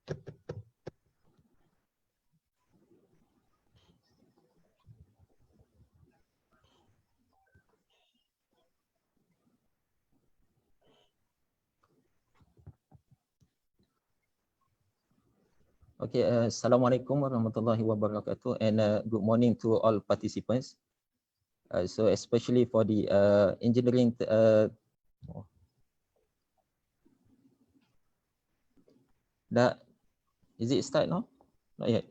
Okay, Assalamualaikum warahmatullahi wabarakatuh, and good morning to all participants. So especially for the engineering, is it start now? Not yet.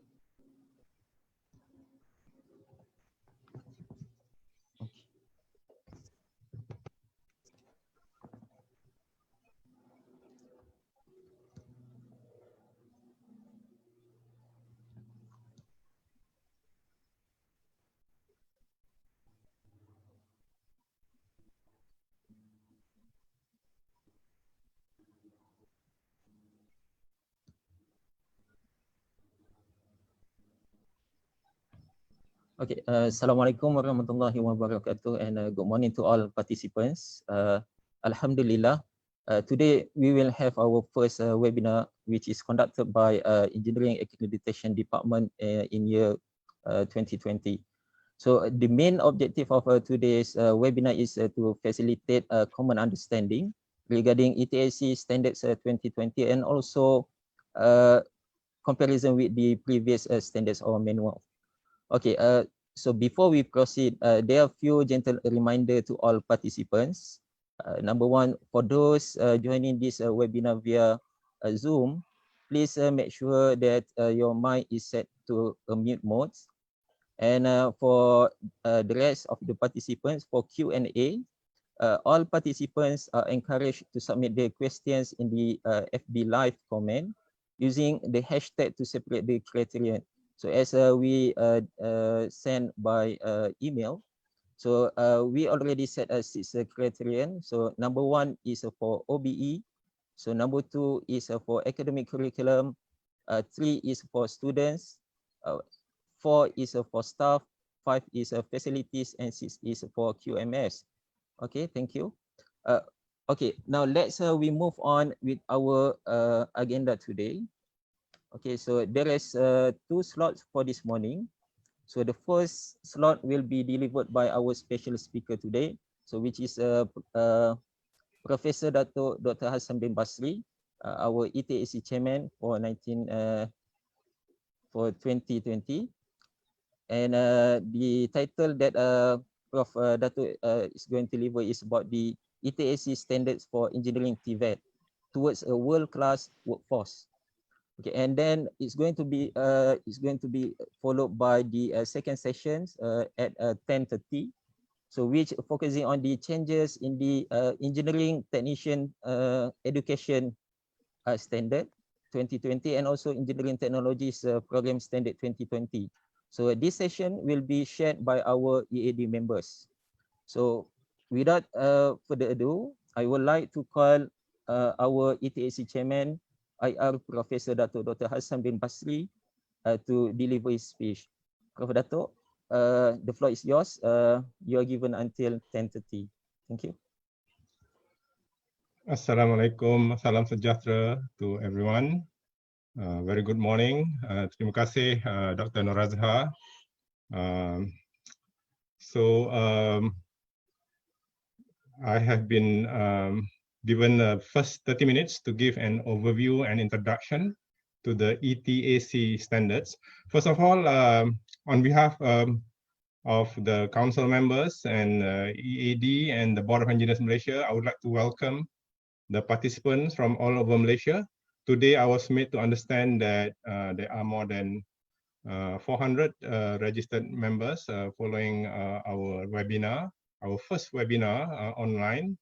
Okay, Assalamualaikum warahmatullahi wabarakatuh, and good morning to all participants. Alhamdulillah, today we will have our first webinar, which is conducted by Engineering Accreditation Department in year 2020. So the main objective of today's webinar is to facilitate a common understanding regarding ETAC standards 2020, and also comparison with the previous standards or manual. Okay, so before we proceed, there are a few gentle reminder to all participants. Number one, for those joining this webinar via Zoom, please make sure that your mic is set to a mute mode. And for the rest of the participants, for Q&A, all participants are encouraged to submit their questions in the FB Live comment using the hashtag to separate the criterion. So as we send by email, so we already set a 6 criterion. So number 1 is for OBE. So number 2 is for academic curriculum. 3 is for students. 4 is for staff. 5 is facilities, and 6 is for QMS. Okay, thank you. Okay, now let's we move on with our agenda today. Okay, so there is 2 slots for this morning. So the first slot will be delivered by our special speaker today, so which is Professor Dr. Hassan bin Basri, our ETAC chairman for 2020. And the title that Prof. Dato is going to deliver is about the ETAC standards for engineering TVET towards a world-class workforce. Okay, and then it's going to be followed by the second sessions at 10:30. So which focusing on the changes in the engineering technician education standard 2020, and also engineering technologies program standard 2020. So this session will be shared by our EAD members. So without further ado, I would like to call our ETAC chairman, IR Professor Dato Dr. Hassan bin Basri to deliver his speech. Prof. Dato, the floor is yours. You are given until 10:30. Thank you. Assalamualaikum, salam sejahtera to everyone. Very good morning. Terima kasih Dr. Norazha. I have been given the first 30 minutes to give an overview and introduction to the ETAC standards. First of all, on behalf of the council members and EAD and the Board of Engineers Malaysia, I would like to welcome the participants from all over Malaysia. Today, I was made to understand that there are more than 400 registered members following our webinar, our first webinar online.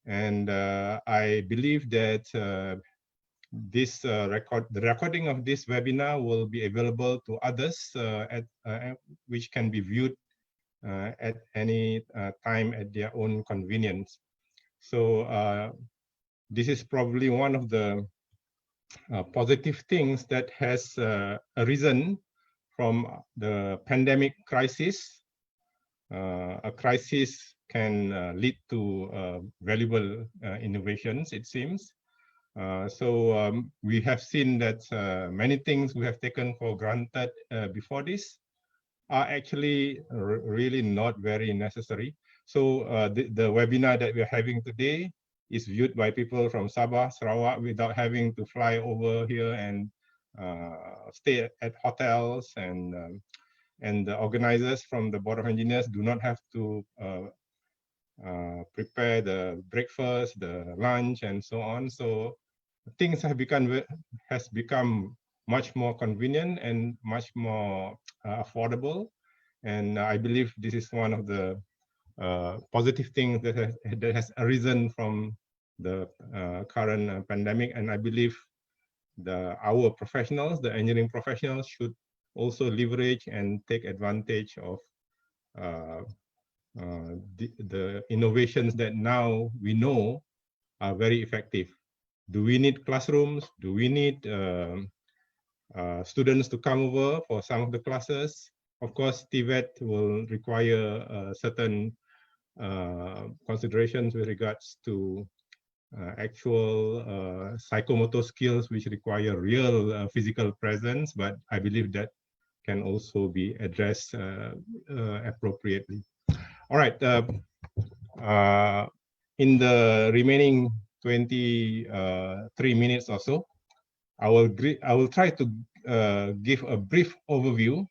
And I believe that the recording of this webinar will be available to others which can be viewed at any time at their own convenience. So this is probably one of the positive things that has arisen from the pandemic crisis. A crisis can lead to valuable innovations, it seems. We have seen that many things we have taken for granted before this are actually really not very necessary. So the webinar that we're having today is viewed by people from Sabah, Sarawak, without having to fly over here and stay at hotels, and the organizers from the Board of Engineers do not have to prepare the breakfast, the lunch, and so on. So things have become much more convenient and much more affordable. And I believe this is one of the positive things that has arisen from the current pandemic. And I believe our professionals, the engineering professionals, should also leverage and take advantage of the innovations that now we know are very effective. Do we need classrooms? Do we need students to come over for some of the classes? Of course, TVET will require certain considerations with regards to actual psychomotor skills, which require real physical presence, but I believe that can also be addressed appropriately. All right. In the remaining 23 minutes or so, I will try to give a brief overview.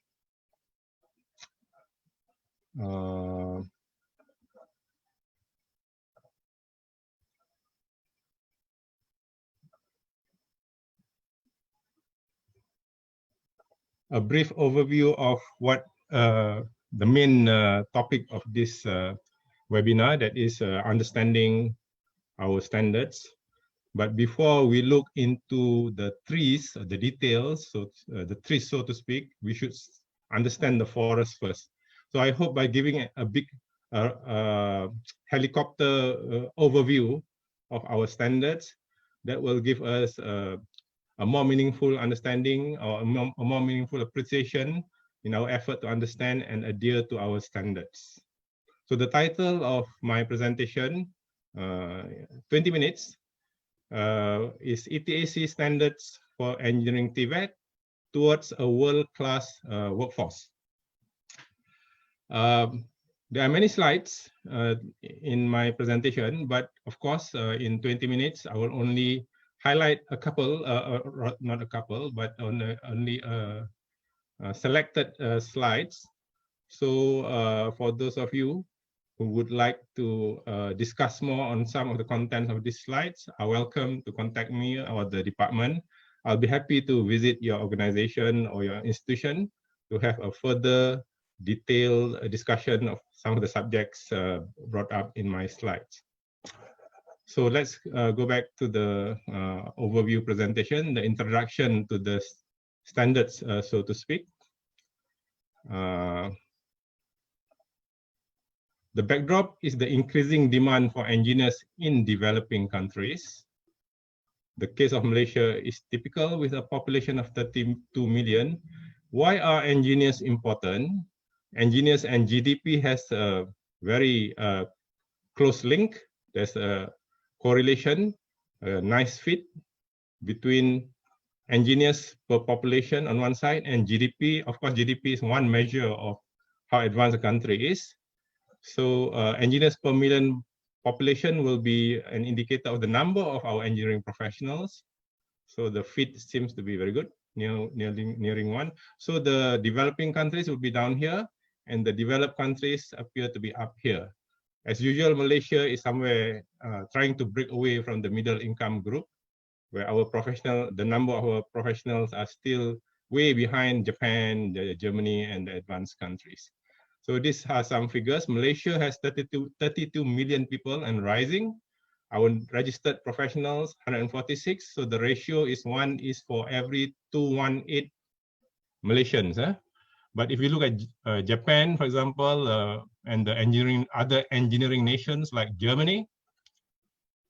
A brief overview of what the main topic of this webinar, that is understanding our standards. But before we look into the trees, the details, so the trees, so to speak, we should understand the forest first. So I hope by giving a big helicopter overview of our standards, that will give us a more meaningful understanding, or a more meaningful appreciation in our effort to understand and adhere to our standards. So the title of my presentation, 20 minutes, is ETAC Standards for Engineering TVET Towards a World-Class Workforce. There are many slides in my presentation, but of course, in 20 minutes, I will only highlight a couple, not a couple, but only selected slides. So for those of you who would like to discuss more on some of the contents of these slides, are welcome to contact me or the department. I'll be happy to visit your organization or your institution to have a further detailed discussion of some of the subjects brought up in my slides. So let's go back to the overview presentation, the introduction to the standards, so to speak. The backdrop is the increasing demand for engineers in developing countries. The case of Malaysia is typical with a population of 32 million. Why are engineers important? Engineers and GDP has a very close link. There's a correlation, a nice fit between engineers per population on one side and GDP. Of course, GDP is one measure of how advanced a country is. So engineers per million population will be an indicator of the number of our engineering professionals. So the fit seems to be very good, nearing one. So the developing countries will be down here, and the developed countries appear to be up here. As usual, Malaysia is somewhere trying to break away from the middle income group, where the number of our professionals are still way behind Japan, Germany, and the advanced countries. So these are some figures. Malaysia has 32 million people and rising. Our registered professionals, 146. So the ratio is 1 is for every 218 Malaysians. But if you look at Japan, for example, and the other engineering nations like Germany,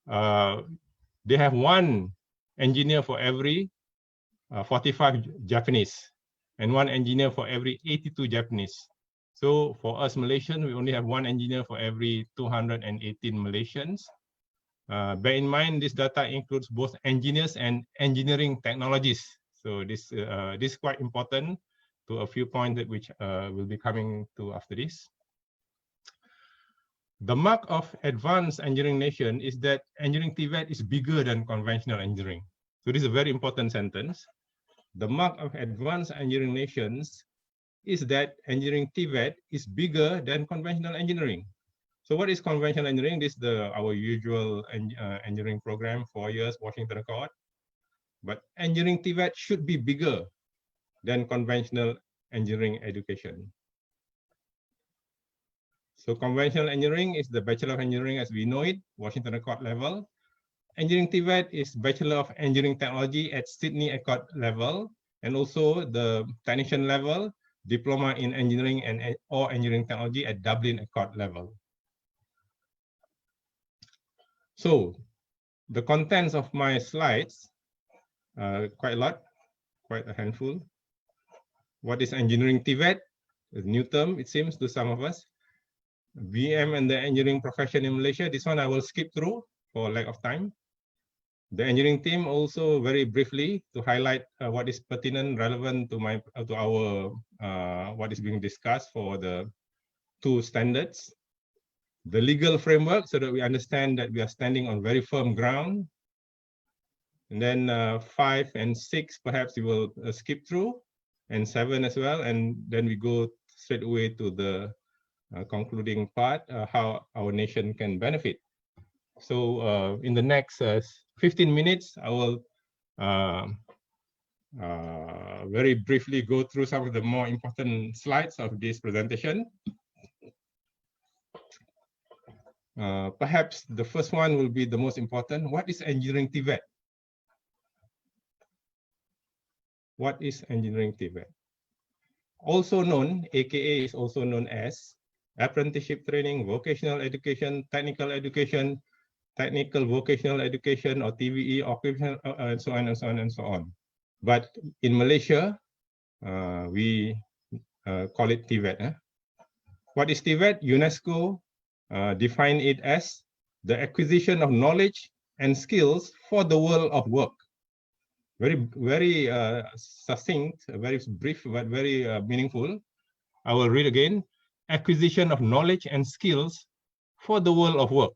they have 1 engineer for every 45 Japanese, and 1 engineer for every 82 Japanese. So for us Malaysians, we only have 1 engineer for every 218 Malaysians. Bear in mind, this data includes both engineers and engineering technologies. So this is quite important to a few points that which will be coming to after this. The mark of advanced engineering nation is that engineering TVET is bigger than conventional engineering. So this is a very important sentence. The mark of advanced engineering nations is that engineering TVET is bigger than conventional engineering. So what is conventional engineering? This is our usual engineering program, 4 years, Washington Accord. But engineering TVET should be bigger than conventional engineering education. So conventional engineering is the Bachelor of Engineering as we know it, Washington Accord level. Engineering TVET is Bachelor of Engineering Technology at Sydney Accord level, and also the technician level, Diploma in Engineering or Engineering Technology at Dublin Accord level. So the contents of my slides, quite a lot, quite a handful. What is engineering TVET? A new term, it seems, to some of us. BM and the engineering profession in Malaysia. This one I will skip through for lack of time. The engineering team also very briefly to highlight what is pertinent, relevant to our what is being discussed for the 2 standards. The legal framework, so that we understand that we are standing on very firm ground. And then 5 and 6, perhaps we will skip through, and 7 as well. And then we go straight away to the concluding part, how our nation can benefit. So in the next 15 minutes, I will very briefly go through some of the more important slides of this presentation. Perhaps the first one will be the most important. What is engineering TVET? What is engineering TVET? Also known, AKA is also known as apprenticeship training, vocational education, technical vocational education, or TVE, occupational, and so on and so on and so on. But in Malaysia, we call it TVET. What is TVET? UNESCO define it as the acquisition of knowledge and skills for the world of work. Very succinct, very brief, but very meaningful. I will read again. Acquisition of knowledge and skills for the world of work.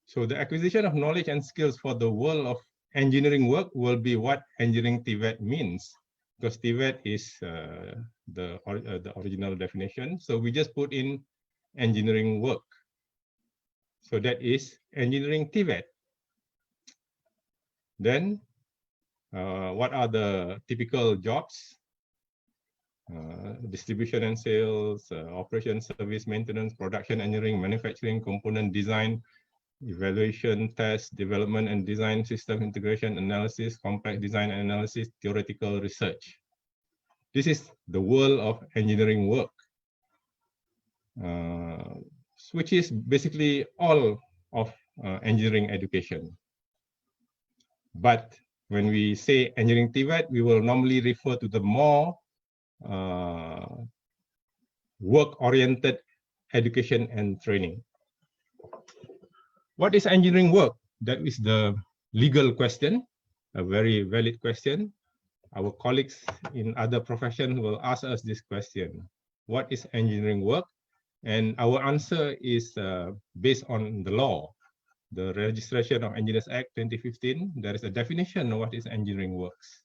So the acquisition of knowledge and skills for the world of engineering work will be what engineering TVET means, because TVET is the original definition. So we just put in engineering work. So that is engineering TVET. Then what are the typical jobs? Distribution and sales, operation, service, maintenance, production, engineering, manufacturing, component design, evaluation, test, development and design, system integration, analysis, complex design and analysis, theoretical research. This is the world of engineering work, which is basically all of engineering education. But when we say engineering TVET, we will normally refer to the more work-oriented education and training. What is engineering work? That is the legal question, a very valid question. Our colleagues in other professions will ask us this question. What is engineering work? And our answer is based on the law, the Registration of Engineers Act 2015. There is a definition of what is engineering works.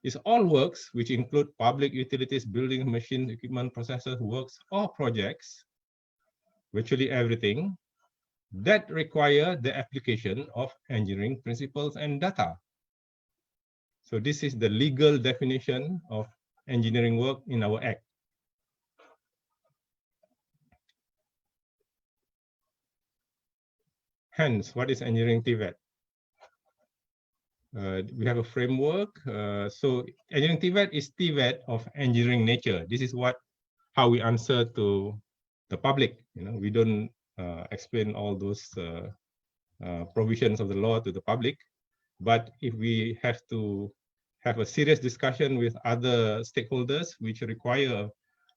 It's all works which include public utilities, buildings, machines, equipment, processes, works, or projects, virtually everything, that require the application of engineering principles and data. So this is the legal definition of engineering work in our Act. Hence, what is engineering TVET? We have a framework. So engineering TVET is TVET of engineering nature. This is how we answer to the public. We don't explain all those provisions of the law to the public. But if we have to have a serious discussion with other stakeholders which require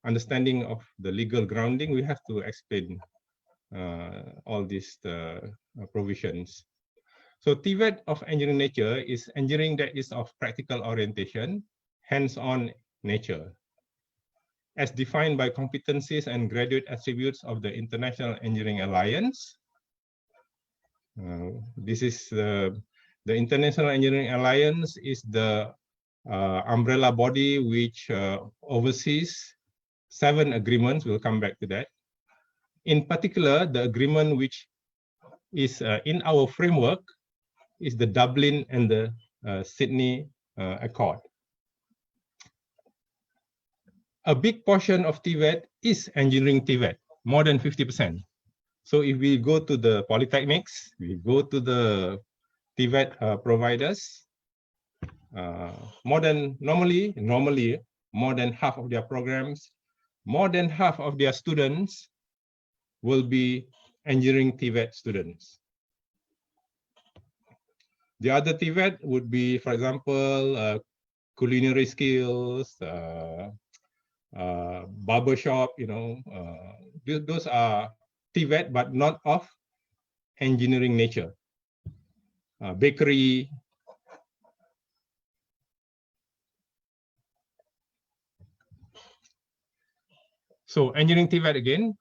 understanding of the legal grounding, we have to explain all these provisions. So TVET of engineering nature is engineering that is of practical orientation, hands-on nature, as defined by competencies and graduate attributes of the International Engineering Alliance. This is the International Engineering Alliance is the umbrella body which oversees 7 agreements. We'll come back to that. In particular, the agreement which is in our framework is the Dublin and the Sydney Accord. A big portion of TVET is engineering TVET, more than 50%. So if we go to the polytechnics, we go to the TVET providers, normally more than half of their programs, more than half of their students will be engineering TVET students. The other TVET would be, for example, culinary skills, barbershop, those are TVET, but not of engineering nature. Bakery. So engineering TVET again.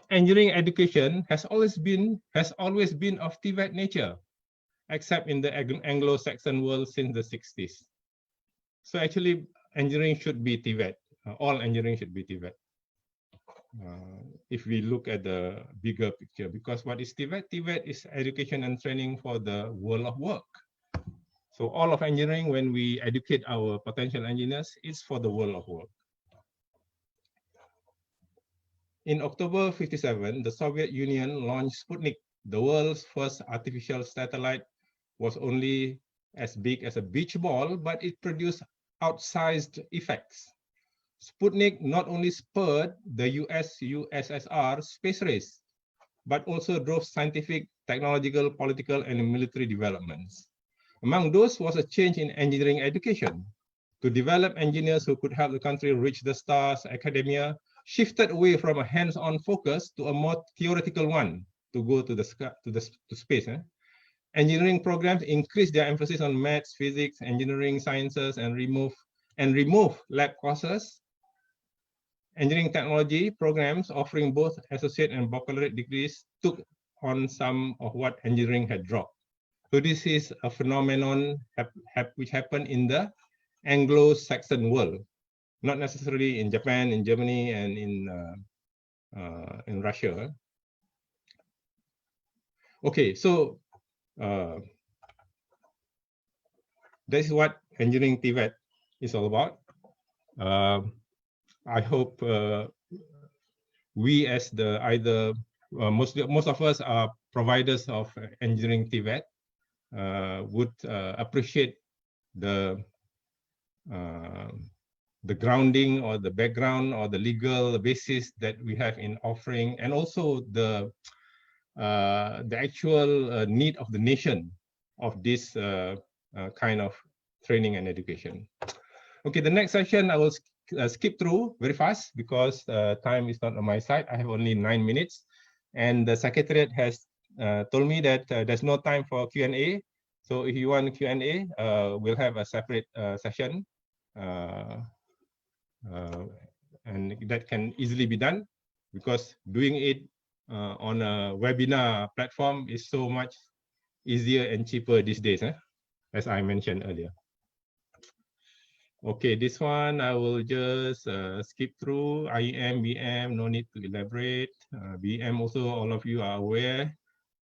Engineering education has always been of TVET nature, except in the Anglo-Saxon world since the 60s. So actually, engineering should be TVET. All engineering should be TVET. If we look at the bigger picture, because what is TVET? TVET is education and training for the world of work. So all of engineering, when we educate our potential engineers, is for the world of work. In October 1957, the Soviet Union launched Sputnik. The world's first artificial satellite was only as big as a beach ball, but it produced outsized effects. Sputnik not only spurred the US-USSR space race, but also drove scientific, technological, political, and military developments. Among those was a change in engineering education. To develop engineers who could help the country reach the stars, academia shifted away from a hands-on focus to a more theoretical one, to go to space. Engineering programs increased their emphasis on maths, physics, engineering sciences, and remove lab courses. Engineering technology programs offering both associate and baccalaureate degrees took on some of what engineering had dropped. So this is a phenomenon which happened in the Anglo-Saxon world, not necessarily in Japan, in Germany, and in Russia. Okay, so this is what engineering TVET is all about. I hope we as most of us are providers of engineering TVET would appreciate the grounding or the background or the legal basis that we have in offering, and also the actual need of the nation of this kind of training and education. Okay, the next session I will skip through very fast because time is not on my side. I have only 9 minutes, and the Secretariat has told me that there's no time for Q&A. So if you want Q&A, we'll have a separate session. And that can easily be done because doing it on a webinar platform is so much easier and cheaper these days, as I mentioned earlier. Okay, this one I will just skip through. IEM, BEM, no need to elaborate. BEM also, all of you are aware.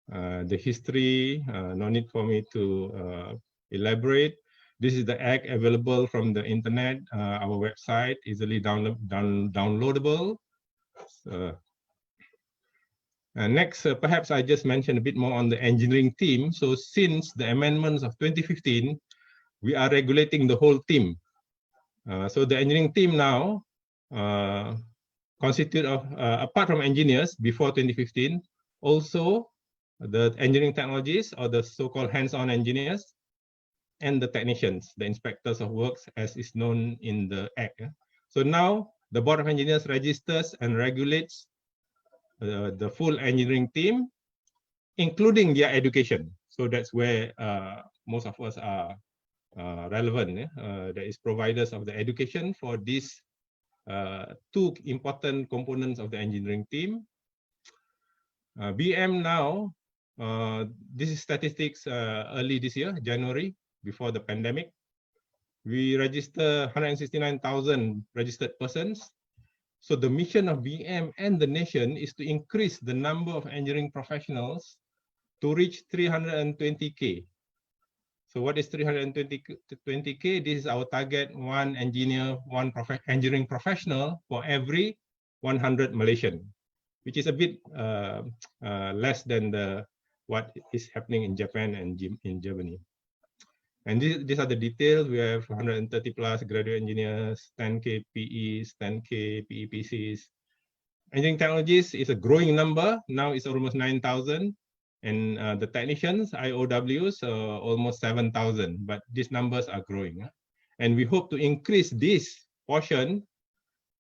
The history, no need for me to elaborate. This is the act available from the internet, our website, easily downloadable. Next, perhaps I just mention a bit more on the engineering team. So since the amendments of 2015, we are regulating the whole team. So the engineering team now constitute of, apart from engineers before 2015, also the engineering technologists or the so-called hands-on engineers, and the technicians, the inspectors of works, as is known in the Act. So now The Board of Engineers registers and regulates the full engineering team, including their education. So that's where most of us are relevant. That is providers of the education for these two important components of the engineering team. BM now, this is statistics early this year, January, before the pandemic. We register 169,000 registered persons. So the mission of BM and the nation is to increase the number of engineering professionals to reach 320K. So what is 320K? This is our target, one engineer, one engineering professional for every 100 Malaysian, which is a bit less than what is happening in Japan and in Germany. And these are the details. We have 130 plus graduate engineers, 10K PEs, 10K PEPCs. Engineering technologies is a growing number. Now it's almost 9,000. And the technicians, IOWs, almost 7,000. But these numbers are growing. And we hope to increase this portion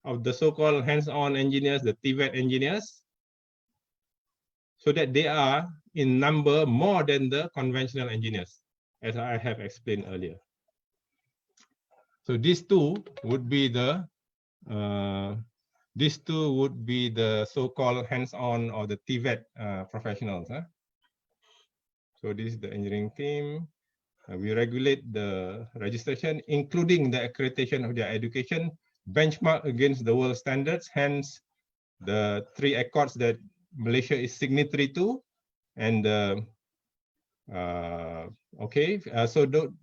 of the so-called hands-on engineers, the TVET engineers, so that they are in number more than the conventional engineers, as I have explained earlier. So these two would be the so-called hands-on or the TVET professionals. So this is the engineering team. We regulate the registration, including the accreditation of their education, benchmark against the world standards, hence the 3 accords that Malaysia is signatory to. And so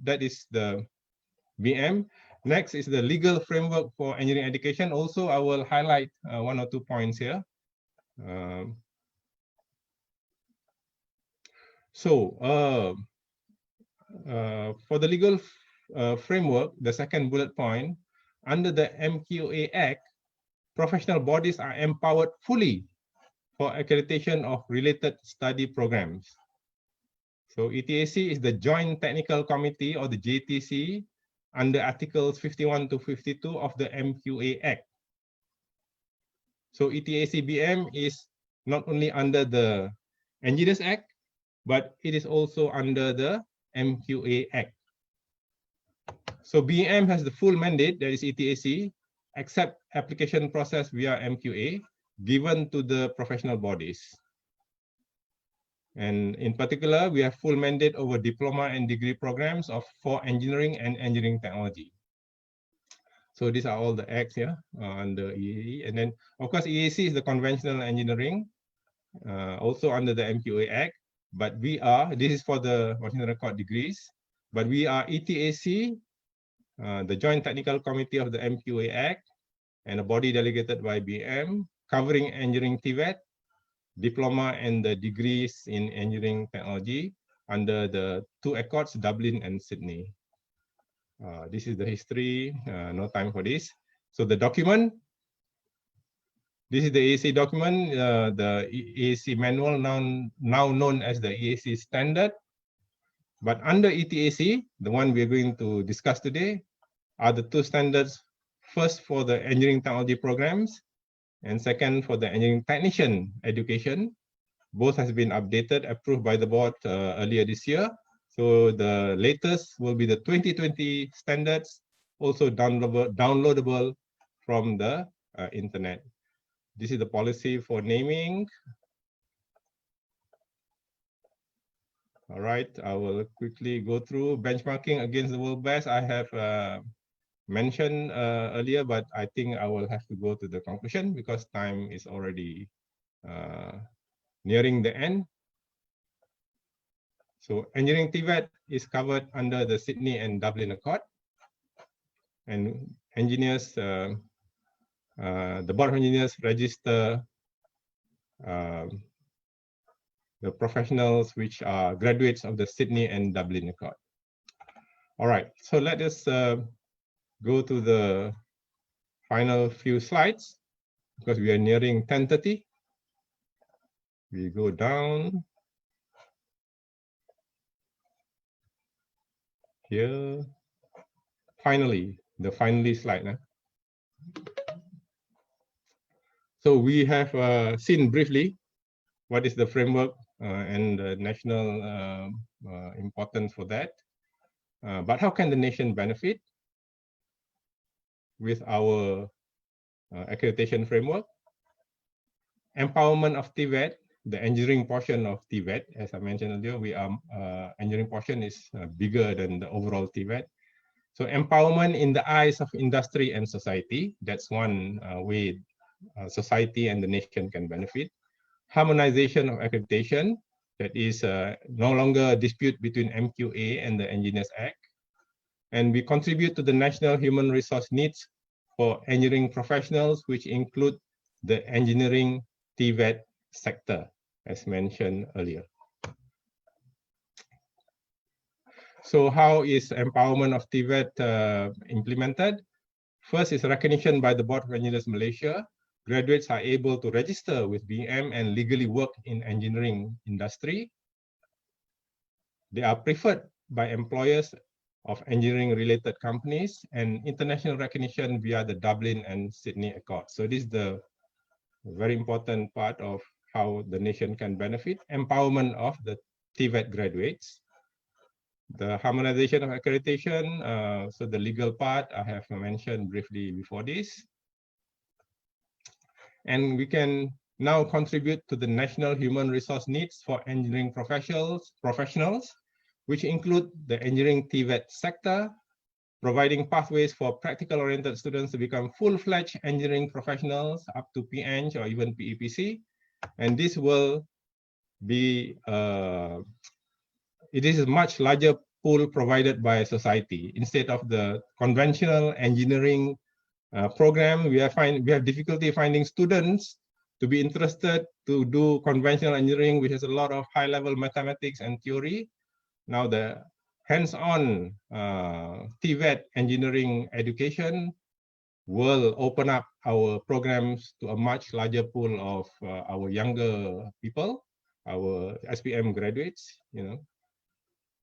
that is the BM. Next is the legal framework for engineering education. Also, I will highlight 1 or 2 points here. For the legal framework, the second bullet point, under the MQA Act, professional bodies are empowered fully for accreditation of related study programs. So ETAC is the Joint Technical Committee, or the JTC, under Articles 51 to 52 of the MQA Act. So ETAC-BEM is not only under the Engineers Act, but it is also under the MQA Act. So BEM has the full mandate, that is ETAC, except application process via MQA, given to the professional bodies. And in particular, we have full mandate over diploma and degree programs for engineering and engineering technology. So these are all the acts here under EAE. And then, of course, EAC is the conventional engineering, also under the MQA Act. But we are, this is for the Washington Record degrees, but we are ETAC, the Joint Technical Committee of the MQA Act, and a body delegated by BM, covering engineering TVET, diploma and the degrees in engineering technology under the 2 accords, Dublin and Sydney. This is the history, no time for this. So the document, this is the EAC document, the EAC manual, now known as the EAC standard. But under ETAC, the one we're going to discuss today, are the 2 standards, first for the engineering technology programs, and second for the engineering technician education. Both has been updated, approved by the board earlier this year. So the latest will be the 2020 standards, also downloadable from the internet. This is the policy for naming. All right, I will quickly go through benchmarking against the world best. I have mentioned earlier, but I think I will have to go to the conclusion because time is already nearing the end. So engineering TVET is covered under the Sydney and Dublin Accord. And engineers, the Board of Engineers register the professionals which are graduates of the Sydney and Dublin Accord. All right, so let us go to the final few slides because we are nearing 10:30. We go down here. Finally, the finally slide. So we have seen briefly what is the framework and the national importance for that. But how can the nation benefit with our accreditation framework? Empowerment of TVET, the engineering portion of TVET, as I mentioned earlier, we are engineering portion is bigger than the overall TVET. So empowerment in the eyes of industry and society, that's one way society and the nation can benefit. Harmonization of accreditation, that is no longer a dispute between MQA and the Engineers Act. And we contribute to the national human resource needs for engineering professionals, which include the engineering TVET sector, as mentioned earlier. So how is empowerment of TVET implemented? First is recognition by the Board of Engineers Malaysia. Graduates are able to register with BEM and legally work in engineering industry. They are preferred by employers of engineering-related companies and international recognition via the Dublin and Sydney Accord. So this is the very important part of how the nation can benefit, empowerment of the TVET graduates. The harmonization of accreditation, so the legal part I have mentioned briefly before this. And we can now contribute to the national human resource needs for engineering professionals, which include the engineering TVET sector, providing pathways for practical-oriented students to become full-fledged engineering professionals up to PEng or even PEPC. And this will be, it is a much larger pool provided by society. Instead of the conventional engineering program, we have difficulty finding students to be interested to do conventional engineering, which has a lot of high-level mathematics and theory. Now the hands-on TVET engineering education will open up our programs to a much larger pool of our younger people, our SPM graduates,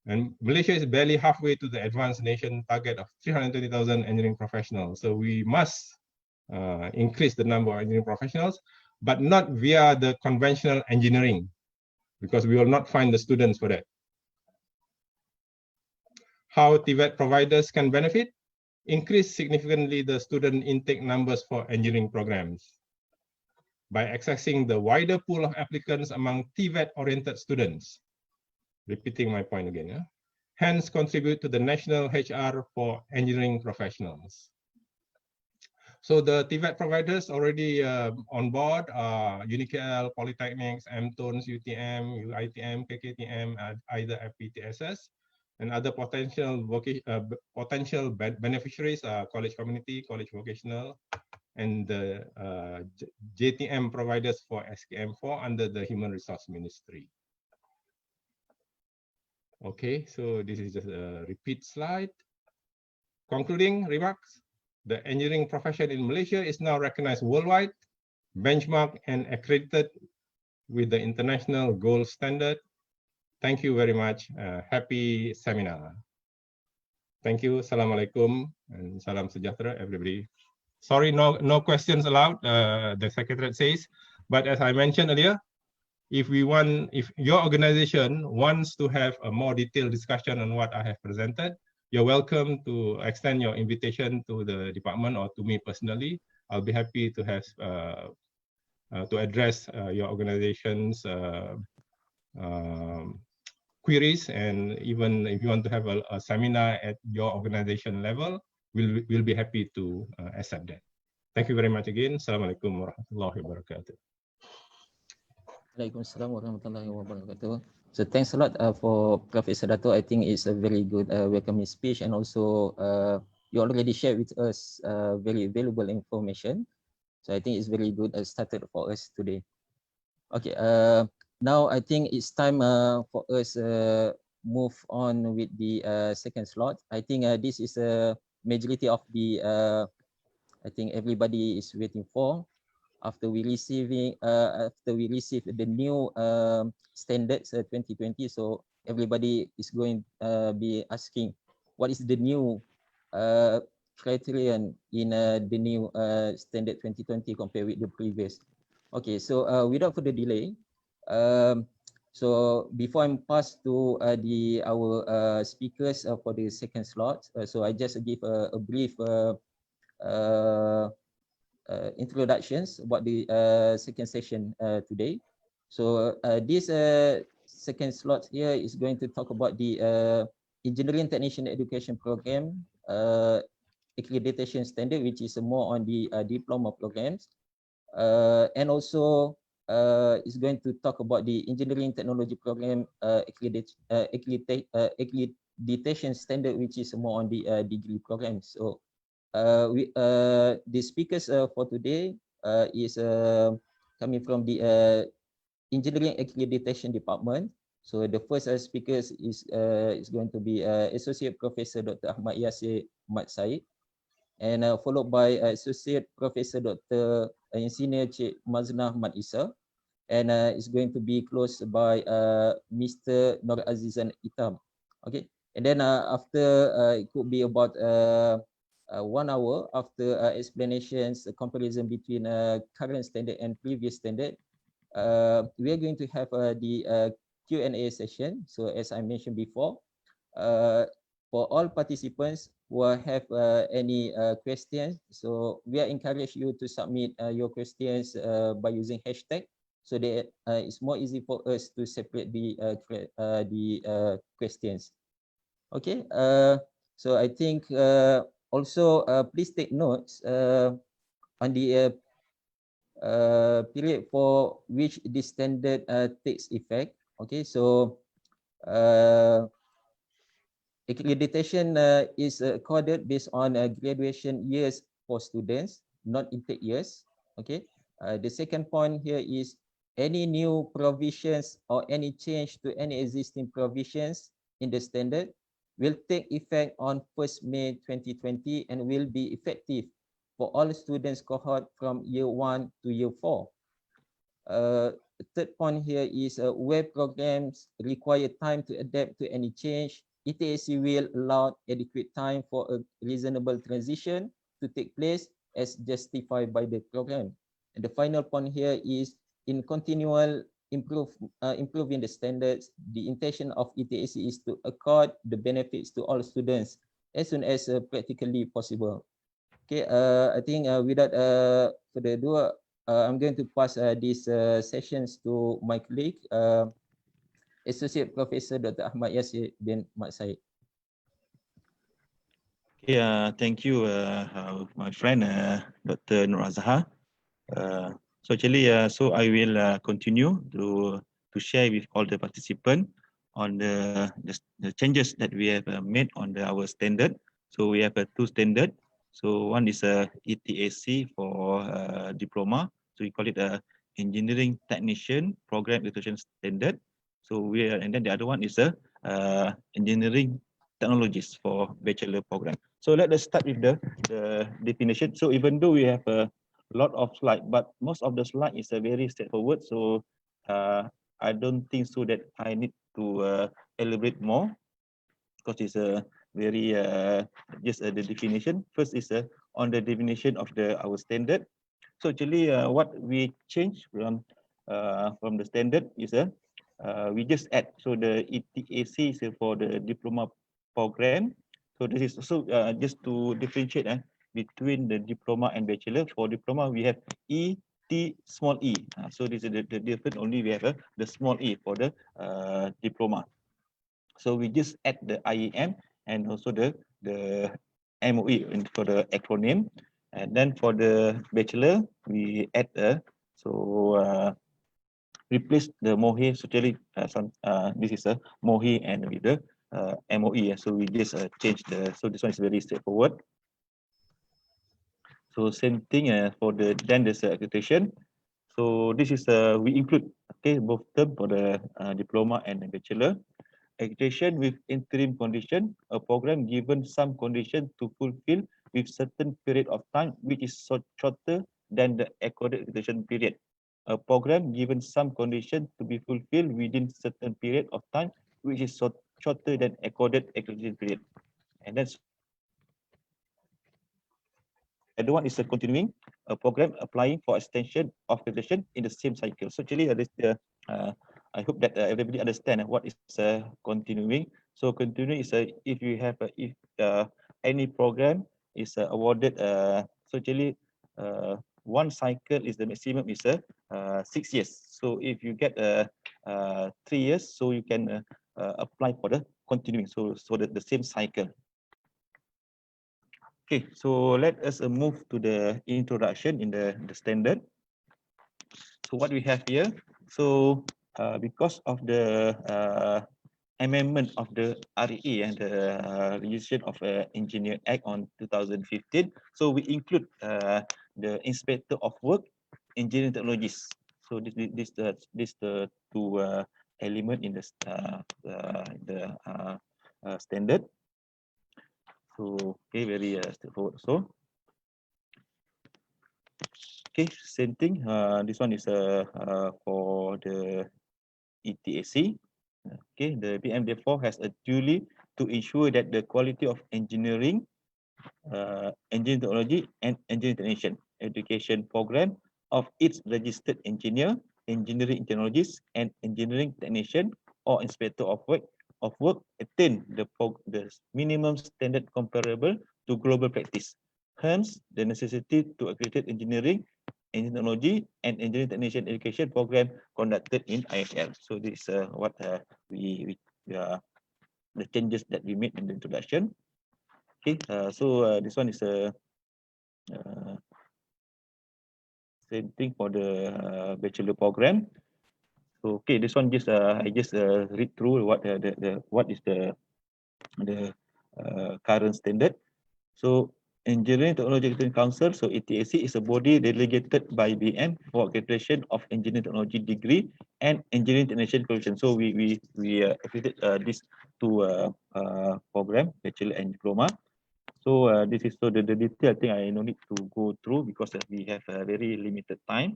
And Malaysia is barely halfway to the advanced nation target of 320,000 engineering professionals. So we must increase the number of engineering professionals, but not via the conventional engineering, because we will not find the students for that. How TVET providers can benefit? Increase significantly the student intake numbers for engineering programs by accessing the wider pool of applicants among TVET-oriented students. Repeating my point again, hence contribute to the national HR for engineering professionals. So the TVET providers already on board are UNIKL, Polytechnics, MTONS, UTM, UITM, KKTM, either FPTSS, and other potential beneficiaries are college community, college vocational, and the JTM providers for SKM4 under the Human Resource Ministry. Okay, so this is just a repeat slide. Concluding remarks, the engineering profession in Malaysia is now recognized worldwide, benchmarked and accredited with the international gold standard. Thank you very much. Happy seminar. Thank you. Assalamualaikum and salam sejahtera, everybody. Sorry, no questions allowed, the secretary says. But as I mentioned earlier, if your organization wants to have a more detailed discussion on what I have presented, you're welcome to extend your invitation to the department or to me personally. I'll be happy to have to address your organization's queries, and even if you want to have a seminar at your organization level, we'll be happy to accept that. Thank you very much again. Assalamualaikum warahmatullahi wabarakatuh. Waalaikumsalam warahmatullahi wabarakatuh. So thanks a lot for Professor Dato. I think it's a very good welcoming speech, and also you already shared with us very valuable information. So I think it's very good started for us today. Okay, now I think it's time for us move on with the second slot. I think this is a majority of the I think everybody is waiting for. After we receive the new standards 2020, so everybody is going to be asking what is the new criterion in the new standard 2020 compared with the previous. Okay, so without further delay, um, so before I'm passed to our speakers for the second slot, so I just give a brief uh, introductions about the second session today. So this second slot here is going to talk about the Engineering Technician Education Program accreditation standard, which is more on the diploma programs. And also is going to talk about the engineering technology program accreditation standard, which is more on the degree program. So the speakers for today is coming from the engineering accreditation department. So the first speakers is going to be Associate Professor Dr. Ahmad Yasir Mat Said, and followed by Associate Professor Dr. Engineer Cik Maznah Mat Isa, and it's going to be closed by Mr. Nur Azizan Itam. Okay, and then after it could be about 1 hour after explanations, comparison between current standard and previous standard. We are going to have the Q&A session. So as I mentioned before, for all participants who have any questions, so we are encourage you to submit your questions by using hashtag, so that it's more easy for us to separate the questions. Okay, so I think also please take notes on the period for which this standard takes effect. Okay, so accreditation is accorded based on graduation years for students, not intake years. Okay. The second point here is any new provisions or any change to any existing provisions in the standard will take effect on 1st May 2020 and will be effective for all students cohort from year 1 to year 4. The third point here is where programs require time to adapt to any change, ETAC will allow adequate time for a reasonable transition to take place as justified by the program. And the final point here is in continual improving the standards, the intention of ETAC is to accord the benefits to all students as soon as practically possible. Okay, I think without further ado, I'm going to pass these sessions to my colleague, Associate Professor Dr. Ahmad Yasir bin Mat Said. Okay, thank you, my friend, Dr. Nur Azhar. So actually, so I will continue to share with all the participants on the changes that we have made on our standard. So we have two standard. So one is a ETAC for diploma. So we call it a Engineering Technician Program Accreditation Standard. So and then the other one is a Engineering Technologies for bachelor program. So let us start with the definition. So even though we have a lot of slide, but most of the slide is very straightforward. So I don't think so that I need to elaborate more, because it's a very just the definition. First is on the definition of our standard. So actually, what we change from the standard is we just add. So the ETAC is for the diploma program. So this is also just to differentiate between the diploma and bachelor. For diploma, we have small e. So this is the difference. Only we have the small e for the diploma. So we just add the IEM and also the MOE for the acronym. And then for the bachelor, we add replace the MOHE. So actually, this is a MOHE and with the MOE. So we just change so this one is very straightforward. So same thing for the accreditation. So this is we include both term for the diploma and the bachelor. Accreditation with interim condition, a program given some condition to fulfill with certain period of time which is shorter than the accorded accreditation period. A program given some condition to be fulfilled within certain period of time which is shorter than accorded accreditation period. And that's Other one is a continuing program applying for extension of accreditation in the same cycle. So actually, I hope that everybody understand what is continuing. So continuing is if you have if any program is awarded. So actually, one cycle is the maximum is 6 years. So if you get 3 years, so you can apply for the continuing. So the same cycle. Okay, so let us move to the introduction in the standard. So what we have here, so because of the amendment of the REA and the Registration of Engineer Act on 2015, so we include the Inspector of Work, Engineering Technologies. So this the two element in the standard. So okay, very straightforward. So okay, same thing. This one is for the ETAC. Okay, the BM therefore has a duty to ensure that the quality of engineering, engineering technology, and engineering technician education program of its registered engineer, engineering technologies, and engineering technician or inspector of work attain the minimum standard comparable to global practice. Hence, the necessity to accredit engineering, engineering technology, and engineering technician education program conducted in ISL. So this is what we the changes that we made in the introduction. Okay, so this one is a same thing for the bachelor program. So okay, this one just I just read through what what is the current standard. So Engineering Technology Accreditation Council, so ETAC, is a body delegated by BM for accreditation of engineering technology degree and engineering technician qualification. So we accredited these two program, bachelor and diploma. So this is so the detail. I think I no need to go through because we have a very limited time.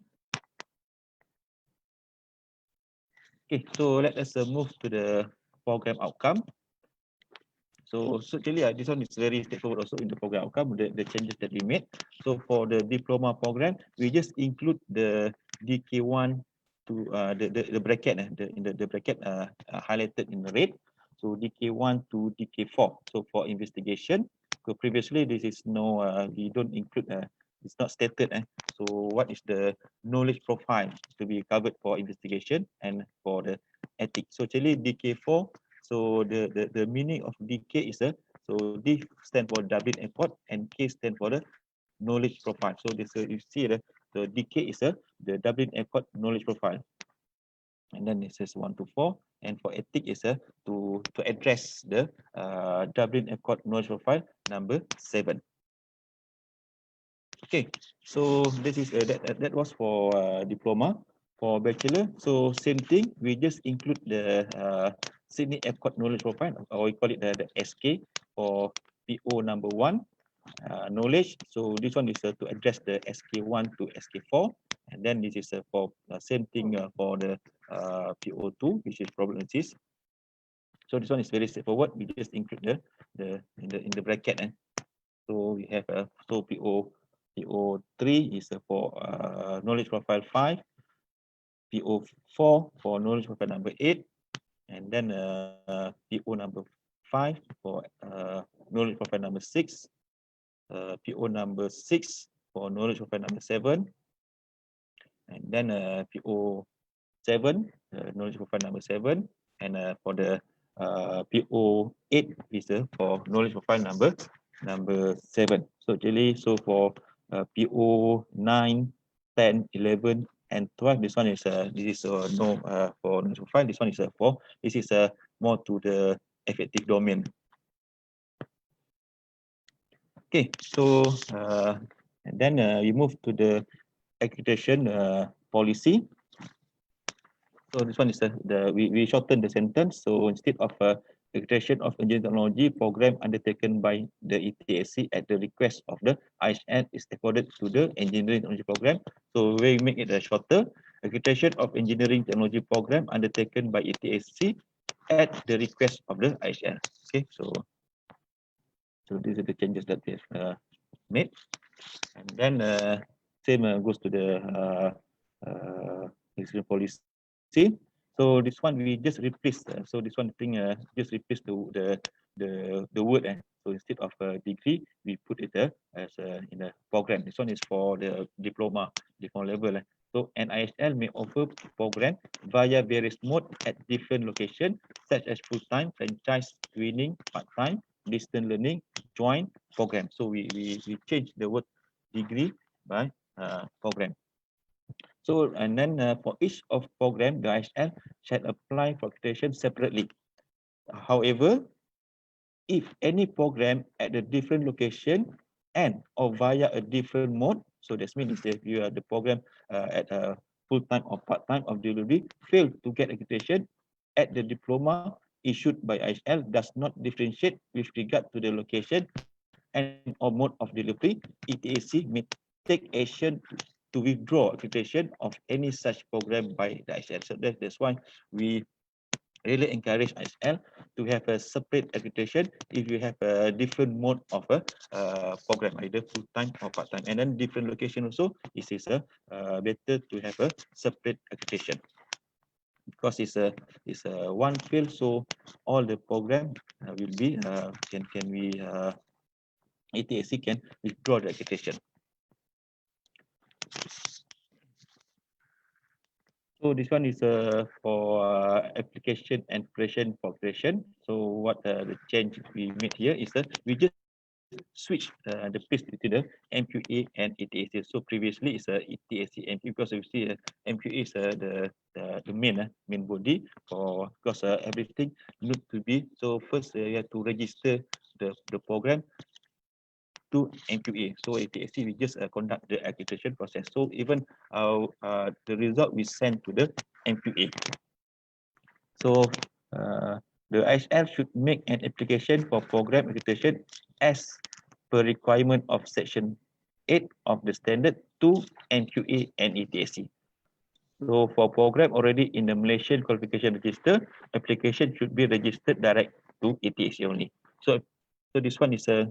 Okay, so let us move to the program outcome. So actually, this one is very straightforward also in the program outcome, the changes that we made. So for the diploma program, we just include the DK1 to the bracket, the bracket highlighted in red. So DK1 to DK4. So for investigation, so previously this is no, we don't include, it's not stated. So what is the knowledge profile to be covered for investigation and for the ethics? So actually DK4. So the meaning of DK is so D stand for Dublin Airport and K stand for the knowledge profile. So this you see the DK is the Dublin Airport knowledge profile. And then it says 1 to 4. And for ethic is to address the Dublin Airport knowledge profile number 7. Okay, so this is that was for diploma. For bachelor, so same thing. We just include the Sydney Airport knowledge profile, or we call it the SK for PO number 1 knowledge. So this one is to address the SK1 to SK4, and then this is for same thing for the PO2, which is problem analysis. So this one is very straightforward. We just include in the bracket. So we have so PO3 is for knowledge profile 5. PO4 for knowledge profile number 8, and then PO number 5 for knowledge profile number 6, PO number 6 for knowledge profile number 7, and then PO7 knowledge profile number 7, and for the PO8 is for knowledge profile number 7. So actually, so for PO9, 10, 11, and 12, this one is this is no for knowledge profile. This one is for this is more to the effective domain. Okay, so and then we move to the accreditation policy. So this one is we shorten the sentence. So instead of accreditation of engineering technology program undertaken by the ETAC at the request of the IHN is accorded to the engineering technology program. So we make it shorter. Accreditation of engineering technology program undertaken by ETAC at the request of the IHN. Okay, so these are the changes that we have made. And then same goes to the execution policy. So this one we just replace. So this one thing just replace the word. So instead of a degree, we put it as in a program. This one is for the diploma level. So an IHL may offer program via various mode at different locations, such as full-time, franchise, training, part-time, distance learning, joint program. So we change the word degree by program. So and then for each of program, the IHL shall apply for accreditation separately. However, if any program at a different location and or via a different mode, so that means if you are the program at a full-time or part-time of delivery fail to get accreditation at the diploma issued by IHL does not differentiate with regard to the location and or mode of delivery, ETAC may take action to withdraw accreditation of any such program by the IHL. So that's why we really encourage IHL to have a separate accreditation if you have a different mode of a program, either full-time or part-time. And then different location also, it is better to have a separate accreditation because it's a one field, so all the program will be can we ETAC can withdraw the accreditation. So this one is for application and preparation for creation. So what the change we made here is that we just switch the place between the MQA and ETAC. So previously it's a ETAC MQA because we see MQA is the main body for because everything need to be. So first you have to register the program to MQA. So ETAC we just conduct the accreditation process. So even the result we send to the MQA. So the IHL should make an application for program accreditation as per requirement of section 8 of the standard to MQA and ETAC. So for program already in the Malaysian qualification register, application should be registered direct to ETAC only. So this one is a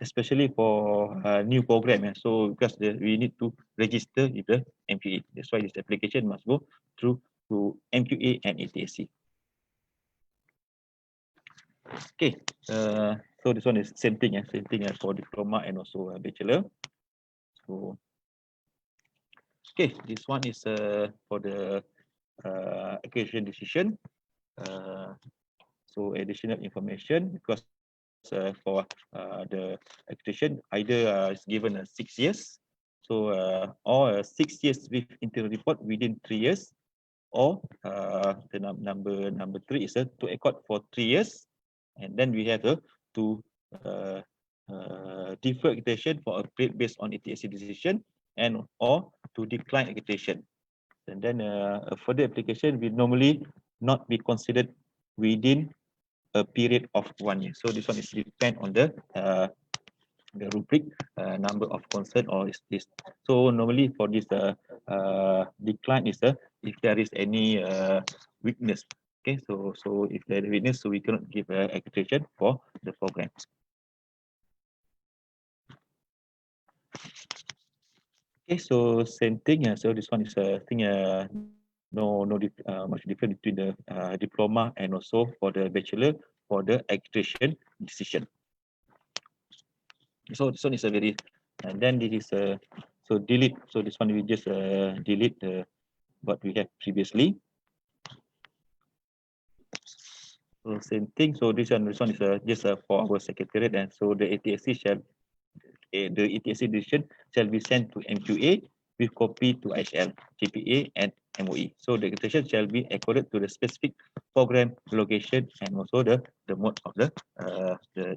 especially for new program. So because we need to register with the MQA. That's why this application must go through to MQA and ETAC. Okay, so this one is same thing for diploma and also bachelor. So okay, this one is for the accreditation decision. So additional information because for the accreditation either is given 6 years, so or 6 years with interim report within 3 years, or the number 3 is to accord for 3 years, and then we have to defer accreditation for a period based on ETAC decision and or to decline accreditation. And then a further application will normally not be considered within a period of 1 year. So this one is depend on the rubric number of concern or is this. So normally for this decline is if there is any weakness. Okay, so if there is weakness, so we cannot give accreditation for the program. Okay, so same thing. So this one is a thing. No much difference between the diploma and also for the bachelor for the accreditation decision. So this one is a very, and then this is a so delete. So this one we just delete what we have previously. So same thing. So this one is just for our secretariat, and so the ETAC shall the ETAC decision shall be sent to MQA with copy to IHL, GPA, and MOE. So the accreditation shall be accorded to the specific program location and also the mode of the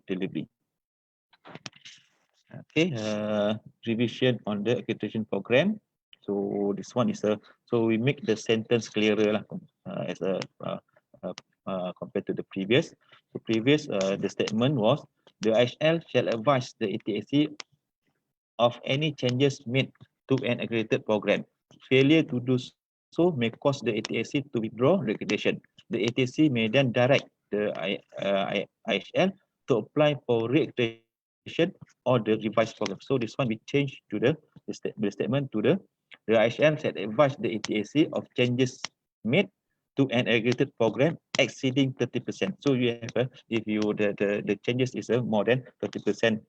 delivery. Okay, revision on the accreditation program. So this one is so we make the sentence clearer as compared to the previous. So previous the statement was the IHL shall advise the ETAC of any changes made to an accredited program. Failure to do so may cause the ETAC to withdraw the accreditation. The ETAC may then direct the IHL to apply for re-accreditation or the revised program. So this one we change to the statement to the IHL shall advise the ETAC of changes made to an aggregated program exceeding 30%. So you have if you the changes is more than 30%.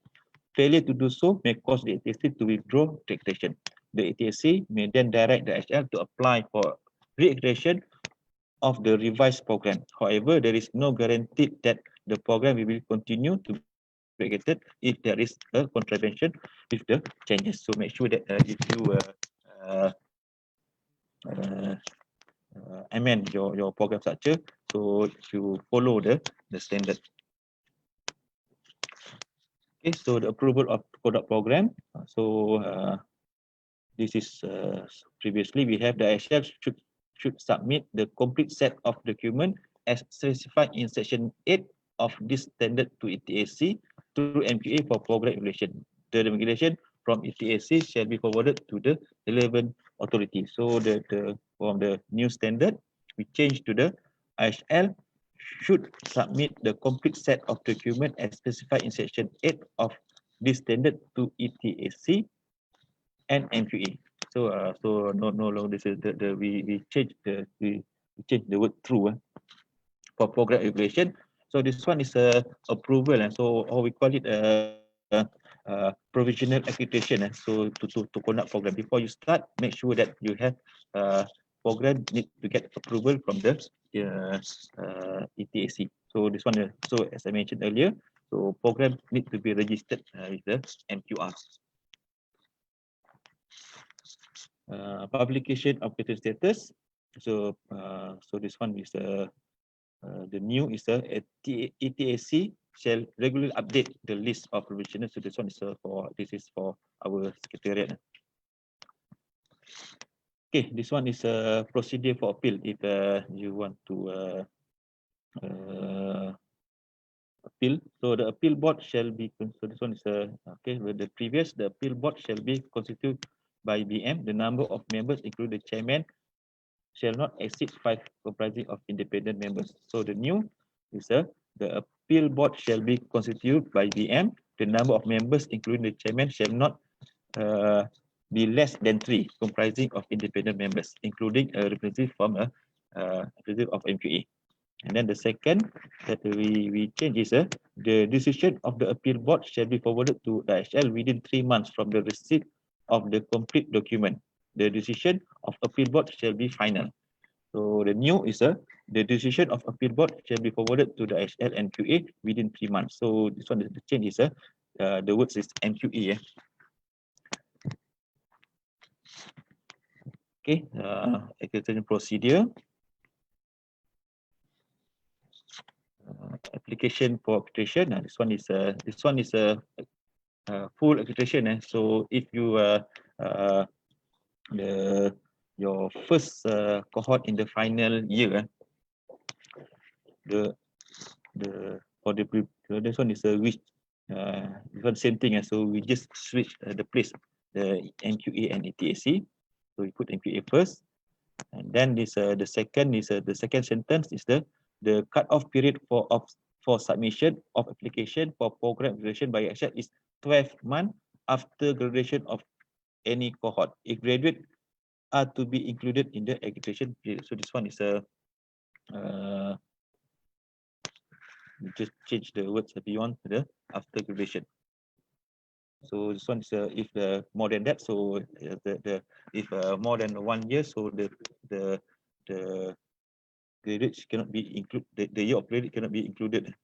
Failure to do so may cause the ETAC to withdraw accreditation. The ETAC may then direct the IHL to apply for re-accreditation of the revised program. However, there is no guarantee that the program will continue to be accredited if there is a contravention with the changes. So make sure that if you amend your program structure, so you follow the standard. Okay, so the approval of product program. So this is previously we have the IHL should submit the complete set of document as specified in section 8 of this standard to ETAC through MQA for program evaluation. The regulation from ETAC shall be forwarded to the relevant authority. So from the new standard, we change to the IHL should submit the complete set of document as specified in section 8 of this standard to ETAC and MQA. So so no longer this is we change the word through for program evaluation. So this one is a approval, and so or we call it provisional accreditation. So to conduct program, before you start, make sure that you have program need to get approval from the ETAC. So this one, so as I mentioned earlier, so program need to be registered with the MQR. Publication of accreditation status. So so this one is the new is ETAC shall regularly update the list of provisional. So this one is for our secretariat. Okay, this one is a procedure for appeal. If you want to appeal, so the appeal board shall be. So this one is okay. With the previous, the appeal board shall be constituted by BM. The number of members, including the chairman, shall not exceed 5, comprising of independent members. So the new is the appeal board shall be constituted by BM. The number of members, including the chairman, shall not be less than 3, comprising of independent members, including a representative from a representative of MQA. And then the second that we change is the decision of the appeal board shall be forwarded to the IHL within 3 months from the receipt of the complete document. The decision of appeal board shall be final. So the new is the decision of appeal board shall be forwarded to the IHL and QA within 3 months. So this one, the change is the words is MQA. Okay, accreditation procedure. Application for accreditation. This one is a full accreditation. So if you your first cohort in the final year, for the this one is a which this one same thing. So we just switch the place, the MQA and ETAC. So we put MQA first, and then this the second is the second sentence is the cut-off period for submission of application for program evaluation by IHL is 12 months after graduation of any cohort. If graduate are to be included in the accreditation period. So this one is a just change the words beyond the after graduation. So this one is if more than that, so if more than 1 year, so the graduates cannot be included. The year of graduate cannot be included.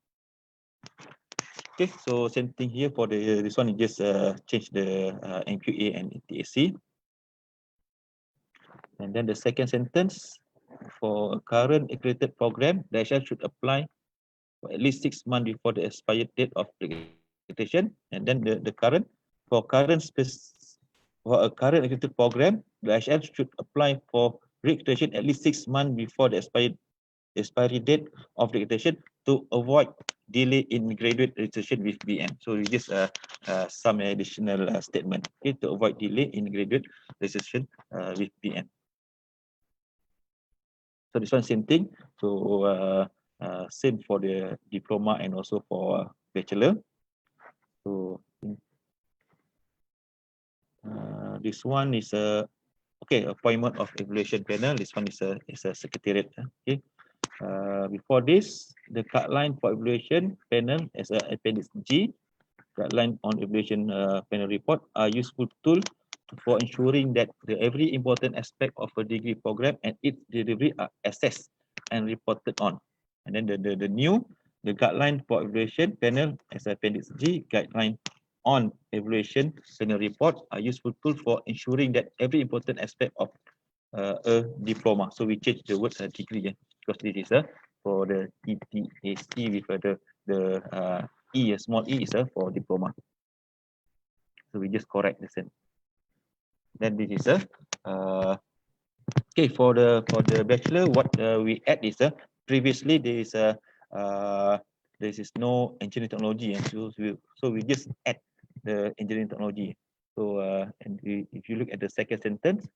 Okay, so same thing here for this one. You just change the MQA and ETAC. And then the second sentence, for a current accredited program, the IHL should apply for at least 6 months before the expired date of accreditation. And then the current, for a current accredited program, the IHL should apply for re-accreditation at least 6 months before the expiry date of the accreditation to avoid delay in graduate registration with BM. So we just some additional statement, okay, to avoid delay in graduate registration with BM. So this one same thing. So same for the diploma and also for bachelor. So This one is a appointment of evaluation panel. This one is a secretariat. Okay. Before this, the guideline for evaluation panel as a appendix G, guideline on evaluation panel report are useful tool for ensuring that every important aspect of a degree program and its delivery are assessed and reported on. And then the guideline for evaluation panel as appendix G, guideline on evaluation panel report are useful tool for ensuring that every important aspect of a diploma. So we change the word degree because this is for the ETAC with the E, small e is for diploma. So we just correct the same. Then this is okay for the bachelor. What we add is previously there is no engineering technology, and so we just add the engineering technology. So if you look at the second sentence,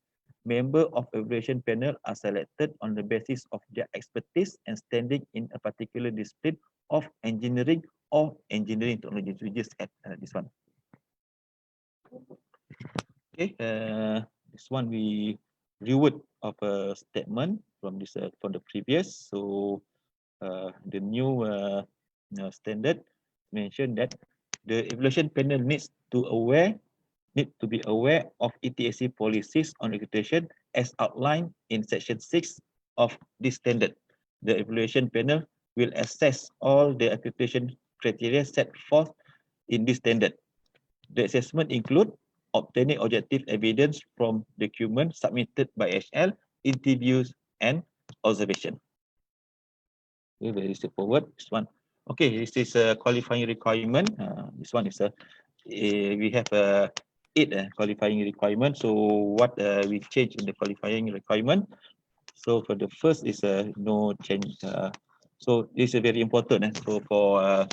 member of evaluation panel are selected on the basis of their expertise and standing in a particular discipline of engineering or engineering technology. So we just add this one. Okay, this one we reword of a statement from this from the previous. So the new standard mentioned that the evaluation panel needs to be aware of ETAC policies on accreditation as outlined in section 6 of this standard. The evaluation panel will assess all the accreditation criteria set forth in this standard. The assessment include obtaining objective evidence from documents submitted by HL, interviews, and observation. Okay, very straightforward. This one. Okay, this is a qualifying requirement. This one is we have 8 qualifying requirement. So what we change in the qualifying requirement? So for the first is no change. So this is very important. So for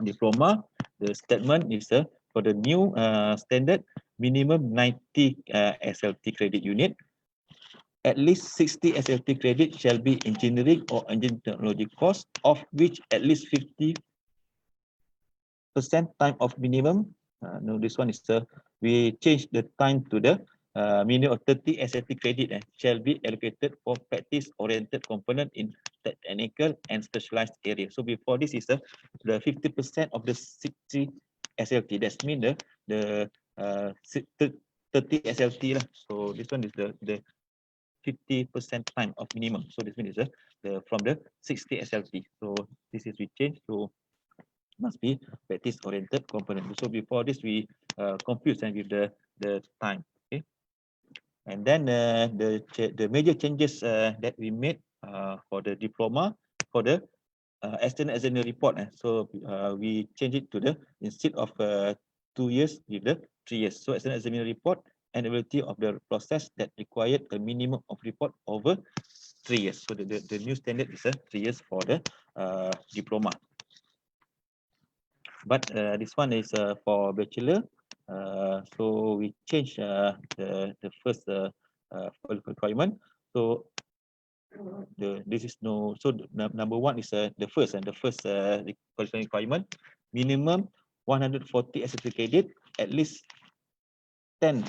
diploma, the statement is for the new standard, minimum 90 SLT credit unit. At least 60 SLT credit shall be engineering or engineering technology course, of which at least 50% time of minimum. No, this one is we change the time to the minimum of 30 SLT credit shall be allocated for practice-oriented component in technical and specialized area. So before this is the 50% of the 60 SLT. That's mean the 30 SLT lah. So this one is the 50% time of minimum. So this means from the 60 SLT. So this is we change to must be practice oriented component. So before this we confuse with the time. Okay, and then the major changes that we made for the diploma for the external examiner report. So we change it to the instead of 2 years with the 3 years. So external examiner report and ability of the process that required a minimum of report over 3 years. So the new standard is 3 years for the diploma. But this one is for bachelor. So we change the first requirement. So this is no. So number one is the first qualifying requirement. Minimum 140 SLT credit, at least 10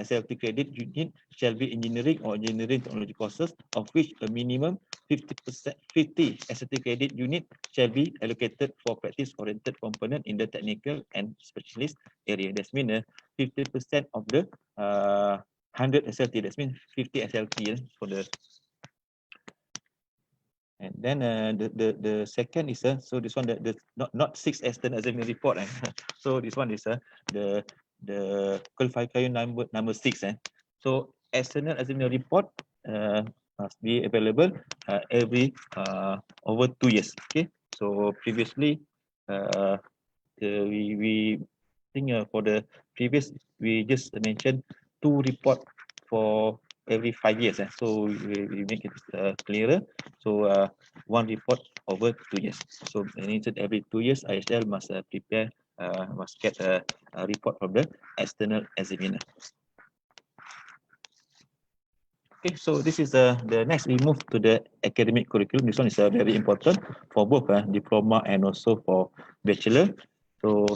SLT credit unit shall be engineering or engineering technology courses, of which a minimum 50 SLT credit unit shall be allocated for practice-oriented component in the technical and specialist area. That means 50% of the 100 SLT. That means 50 SLT for the. And then the second is so this one the not 6 external examiner report. So this one is the qualifying number 6. So external examiner report must be available every over 2 years. Okay. So previously we think for the previous we just mentioned 2 report for every 5 years. So we make it clearer. So 1 report over 2 years. So every 2 years ISL must prepare must get a report from the external examiner. Okay, so this is the next we move to the academic curriculum. This one is very important for both diploma and also for bachelor. So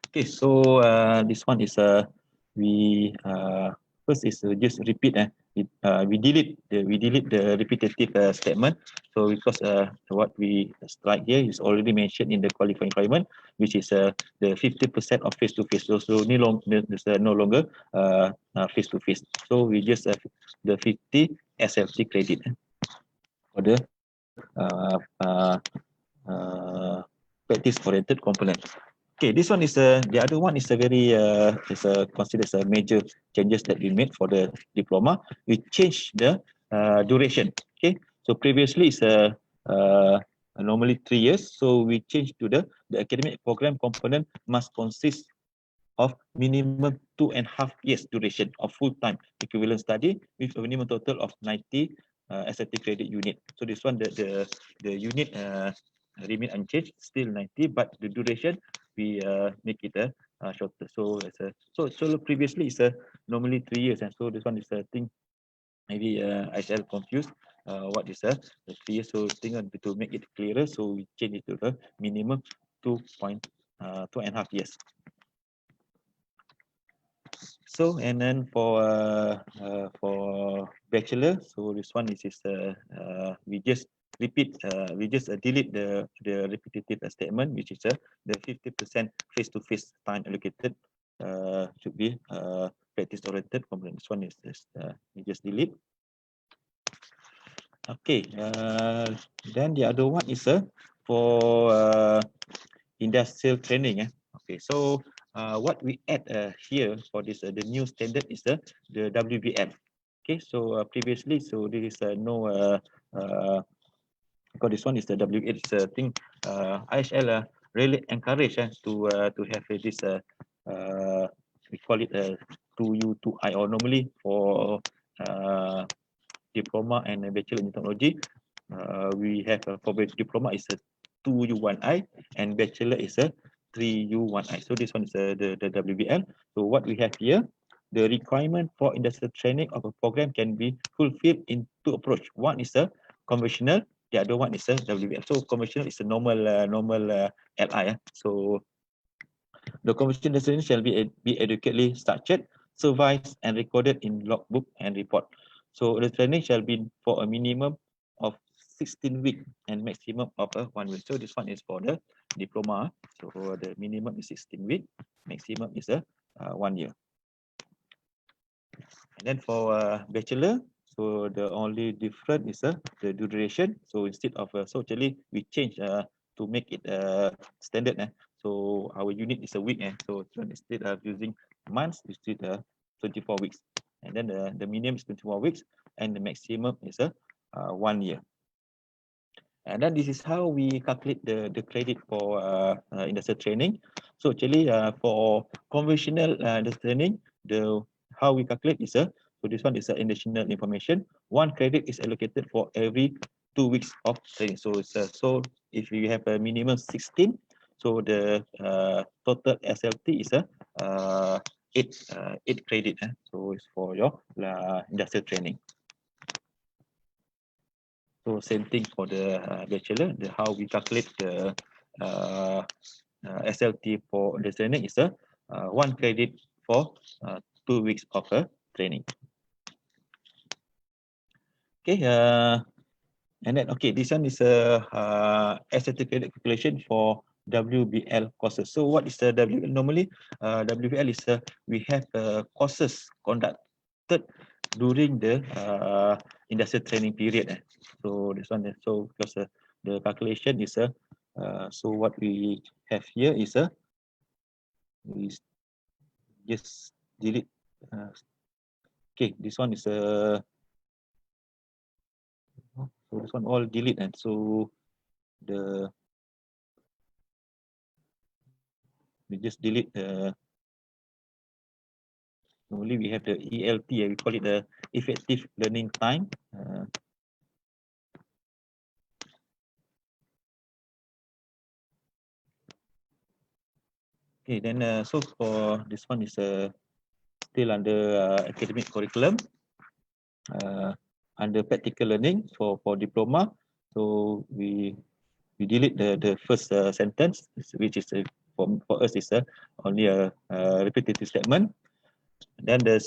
okay, so this one is we first is just repeat. We delete the repetitive statement. So because what we strike here is already mentioned in the qualifying requirement, which is the 50% of face-to-face. So no longer face-to-face. So we just have the 50 SLT credit for the practice-oriented component. Okay, this one is the other one is a very considered as a major changes that we made for the diploma. We changed the duration. Okay, so previously it's normally 3 years. So we changed to the academic program component must consist of minimum 2.5 years duration of full-time equivalent study with a minimum total of 90 SLT credit unit. So this one the unit remain unchanged, still 90, but the duration we make it shorter. So it's so previously it's normally 3 years, and so this one is a thing. Maybe I shall confused what is the 3 years. So think to make it clearer, so we change it to the minimum 2.5 years. So and then for bachelor, so this one is we just repeat, we just delete the repetitive statement, which is the 50% face-to-face time allocated should be practice-oriented component. This one is we just delete. Okay, then the other one is for industrial training. Okay, so what we add here for this the new standard is the WBM. Okay, so previously, so there is no because this one is the W8. It's a thing. IHL really encourage to have this we call it 2U 2I, or normally for diploma and bachelor in technology, we have for diploma is a 2U 1I and bachelor is a 3U 1I. So this one is the WBL. So what we have here, the requirement for industrial training of a program can be fulfilled in two approach. One is a conventional, the other one is a WBL. So conventional is a normal LI. So the conventional training shall be adequately structured, supervised, and recorded in logbook and report. So the training shall be for a minimum of 16 weeks and maximum of 1 week. So this one is for the diploma. So the minimum is 16 weeks, maximum is 1 year. And then for bachelor, so the only difference is the duration. So instead of so actually we change to make it standard. So our unit is a week. So instead of using months, we did 24 weeks. And then the minimum is 24 weeks and the maximum is 1 year. And then this is how we calculate the credit for industrial training. So actually for conventional training, how we calculate is so this one is additional information. 1 credit is allocated for every 2 weeks of training. So it's so if you have a minimum 16, so the total SLT is 8 credit. So it's for your industrial training. So same thing for the bachelor. How we calculate the SLT for the training is 1 credit for 2 weeks of training. Okay, and then okay, this one is a SLT credit calculation for WBL courses. So what is the WBL? Normally, WBL is we have courses conducted during the industrial training period. So this one, so because the calculation is so what we have here is we just delete. Okay, this one is so this one all delete, and so we just delete normally we have the ELT, we call it the effective learning time. Okay, then so for this one is still under academic curriculum, under practical learning for diploma. So we delete the first sentence, which is for us is only a repetitive statement. Then the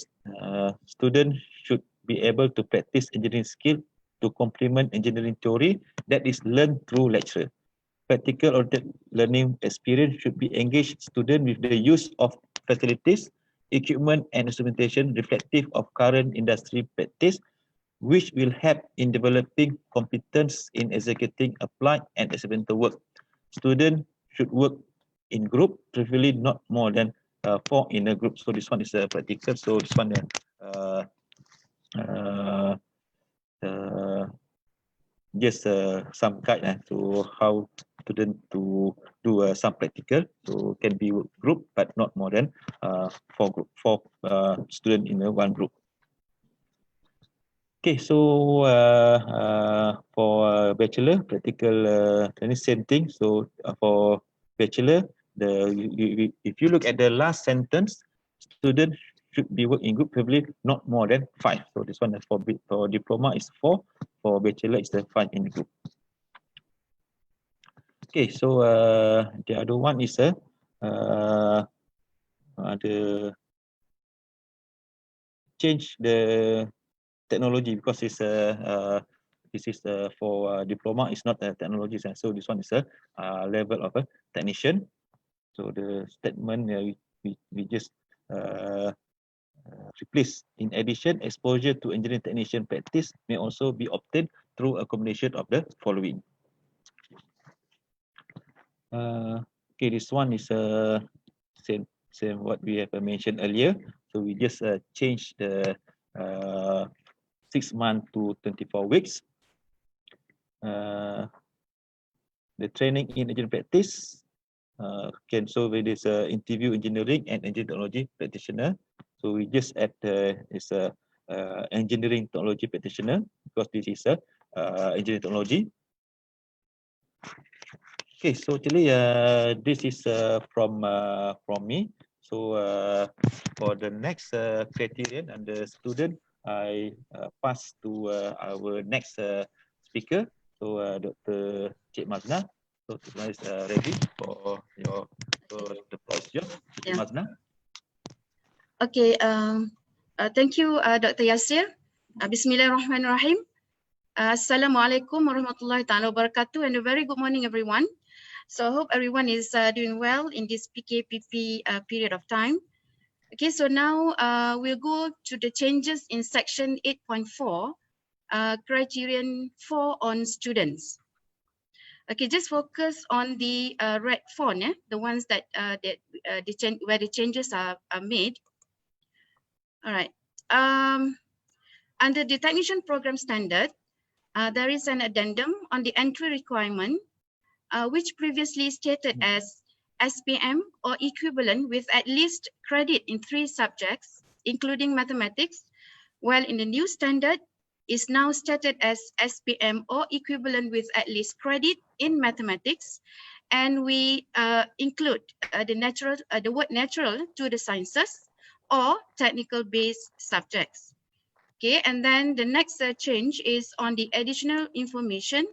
student should be able to practice engineering skill to complement engineering theory that is learned through lecture. Practical oriented learning experience should be engaged student with the use of facilities, equipment and instrumentation reflective of current industry practice, which will help in developing competence in executing applied and experimental work. Students should work in group, preferably not more than 4 in a group. So this one is practical. So this one just some guide to how student to do some practical. So can be group, but not more than 4 student in one group. Okay, so for bachelor practical same thing. So for bachelor, if you look at the last sentence, student should be work in group, probably not more than 5. So this one for diploma is 4, for bachelor is the 5 in group. Okay, so the other one is the change the technology, because it's this is for diploma, it's not a technology. So this one is a level of a technician. So the statement we just replace. In addition, exposure to engineering technician practice may also be obtained through a combination of the following. Okay, this one is same what we have mentioned earlier. So we just change the 6 months to 24 weeks. The training in engineering practice can so with this interview engineering and engineering technology practitioner. So we just add is a engineering technology practitioner, because this is a engineering technology. Okay, so actually this is from me. So for the next criterion and the student, I pass to our next speaker. So Dr. Cik Mazna. So is ready for your the question, Cik Mazna. Okay, thank you, Dr. Yasir. Bismillahirrahmanirrahim. Assalamualaikum warahmatullahi ta'ala wabarakatuh, and a very good morning, everyone. So I hope everyone is doing well in this PKPP period of time. Okay, so now we'll go to the changes in section 8.4, criterion 4 on students. Okay, just focus on the red font, the ones that, where the changes are made. All right. Under the technician program standard, there is an addendum on the entry requirement, which previously stated as SPM or equivalent with at least credit in 3 subjects, including mathematics, while in the new standard is now stated as SPM or equivalent with at least credit in mathematics, and we include the word natural to the sciences or technical based subjects. Okay, and then the next change is on the additional information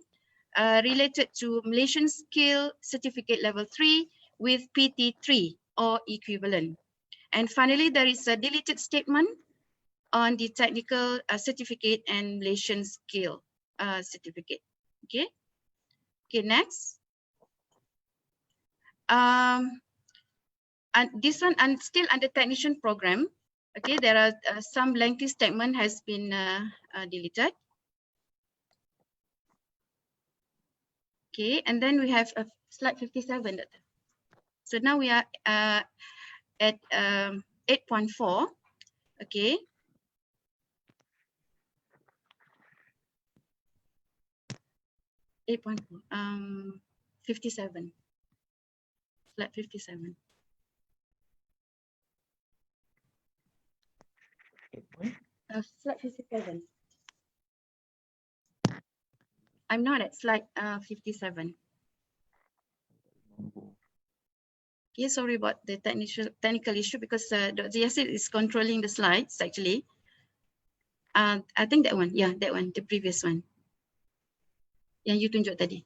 related to Malaysian Skill Certificate Level 3 with PT3 or equivalent. And finally, there is a deleted statement on the technical certificate and Malaysian Skill certificate. Okay, okay, next. And this one, and still under technician program, okay, there are some lengthy statement has been deleted. Okay, and then we have slide 57. So now we are at 8.4. Okay. Slide 57. Slide 57. I'm not at slide 57. Okay, sorry about the technical issue, because Dr. Yasir is controlling the slides actually. I think that one, yeah, that one, the previous one. Yang you tunjuk tadi.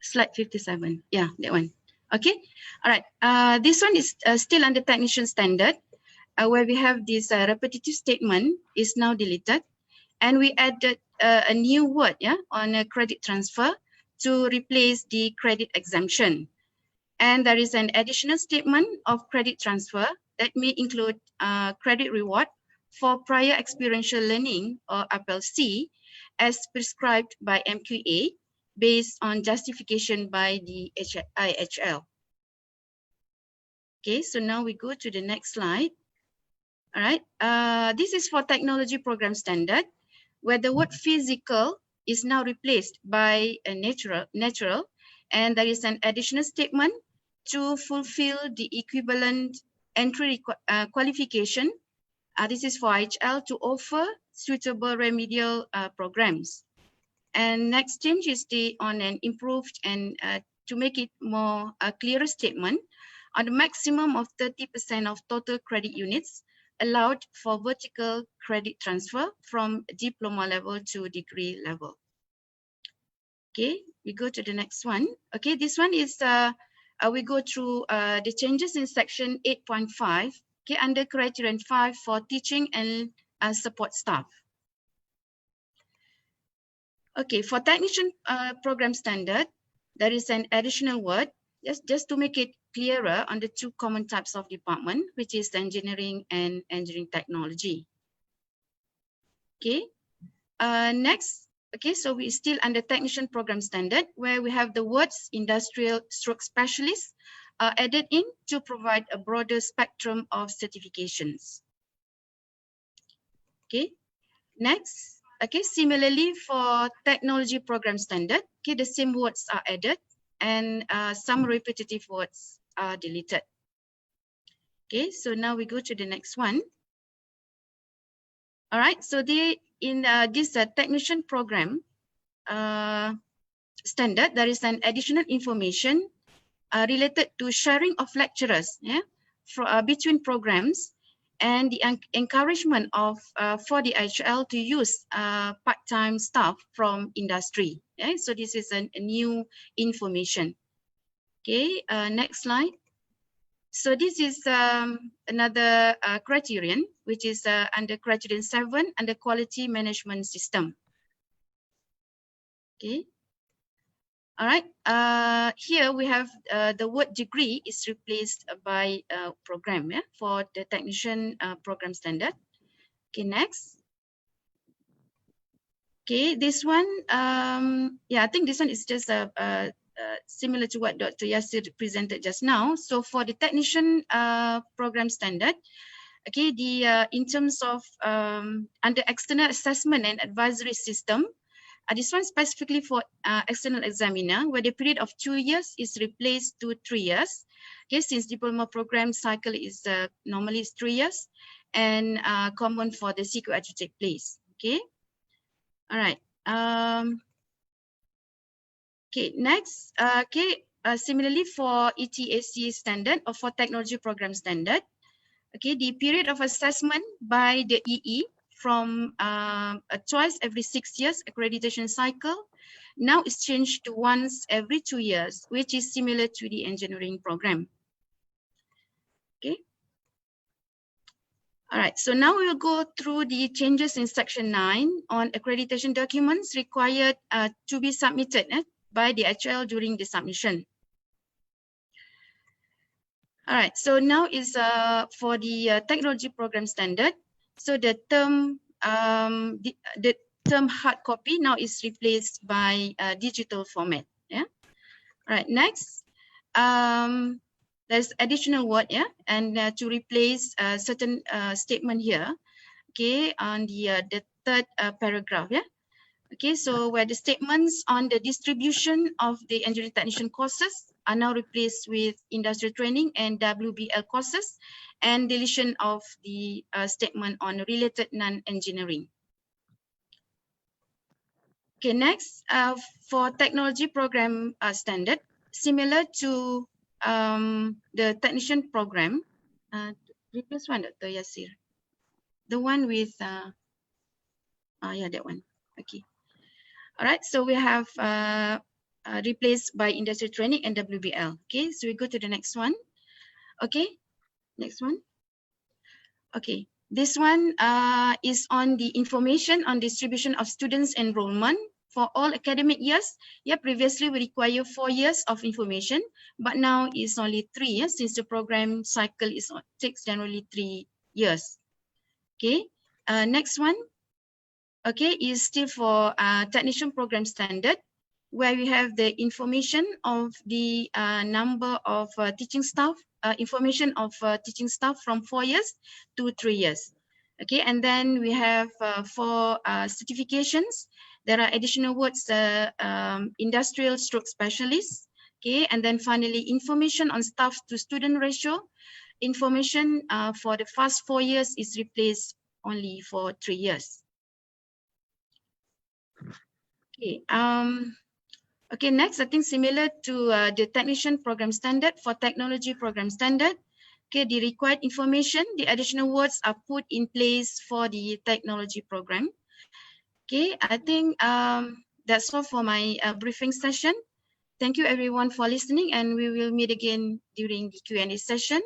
Slide 57, yeah, that one. Okay, all right. This one is still under technician standard. where we have this repetitive statement is now deleted, and we added a new word, yeah, on a credit transfer to replace the credit exemption. And there is an additional statement of credit transfer that may include credit reward for prior experiential learning, or FLC, as prescribed by MQA based on justification by the IHL. Okay, so now we go to the next slide. All right, this is for technology program standard, where the word physical is now replaced by a natural, and there is an additional statement to fulfill the equivalent entry qualification. This is for IHL to offer suitable remedial programs. And next change is on an improved and to make it more clearer statement on the maximum of 30% of total credit units allowed for vertical credit transfer from diploma level to degree level. Okay, we go to the next one. Okay, this one is we go through the changes in section 8.5, okay, under criterion 5 for teaching and support staff. Okay, for technician program standard, there is an additional word just to make it clearer on the two common types of department, which is engineering and engineering technology. Okay, next, okay, so we still under technician program standard, where we have the words industrial stroke specialist added in to provide a broader spectrum of certifications. Okay, next. Okay, similarly for technology program standard, okay, the same words are added and some repetitive words are deleted. Okay, so now we go to the next one. All right, so in this technician program standard, there is an additional information related to sharing of lecturers, yeah, between programs, and the encouragement of for the IHL to use part-time staff from industry. Okay, so this is a new information. Okay, next slide. So this is another criterion, which is under criterion 7 under quality management system. Okay. All right, here we have the word degree is replaced by program, yeah, for the technician program standard. Okay, next. Okay, this one, yeah, I think this one is just similar to what Dr. Yasir presented just now. So for the technician program standard, okay, in terms of under external assessment and advisory system, this one specifically for external examiner, where the period of 2 years is replaced to 3 years. Okay, since diploma program cycle is normally 3 years, and common for the CQA to take place. Okay, all right. Okay, next. Okay, similarly for ETAC standard or for technology program standard. Okay, the period of assessment by the EE from twice every 6 years accreditation cycle now is changed to once every 2 years, which is similar to the engineering program. Okay. All right, so now we will go through the changes in section 9 on accreditation documents required to be submitted by the HL during the submission. All right, so now is for the technology program standard. So the term hard copy now is replaced by digital format. Yeah. All right. Next, there's additional word, yeah, and to replace a certain statement here. Okay, on the third paragraph. Yeah. Okay, so where the statements on the distribution of the engineering technician courses are now replaced with industrial training and WBL courses, and deletion of the statement on related non-engineering. Okay, next, for technology program standard, similar to the technician program, replace one, Dr. Yasir. The one with, yeah, that one, okay. All right, so we have replaced by industrial training and WBL. Okay, so we go to the next one. Okay, next one. Okay, this one is on the information on distribution of students enrollment for all academic years. Yeah, previously we require 4 years of information, but now it's only 3 years since the program cycle takes generally 3 years. Okay, next one. Okay, is still for technician program standard, where we have the information of the number of teaching staff, information of teaching staff from 4 years to 3 years. Okay, and then we have for certifications, there are additional words, industrial stroke specialist. Okay, and then finally, information on staff to student ratio. Information for the first 4 years is replaced only for 3 years. Okay, okay, next, I think similar to the technician program standard, for technology program standard, okay, the required information, the additional words are put in place for the technology program. Okay, I think that's all for my briefing session. Thank you everyone for listening, and we will meet again during the Q&A session.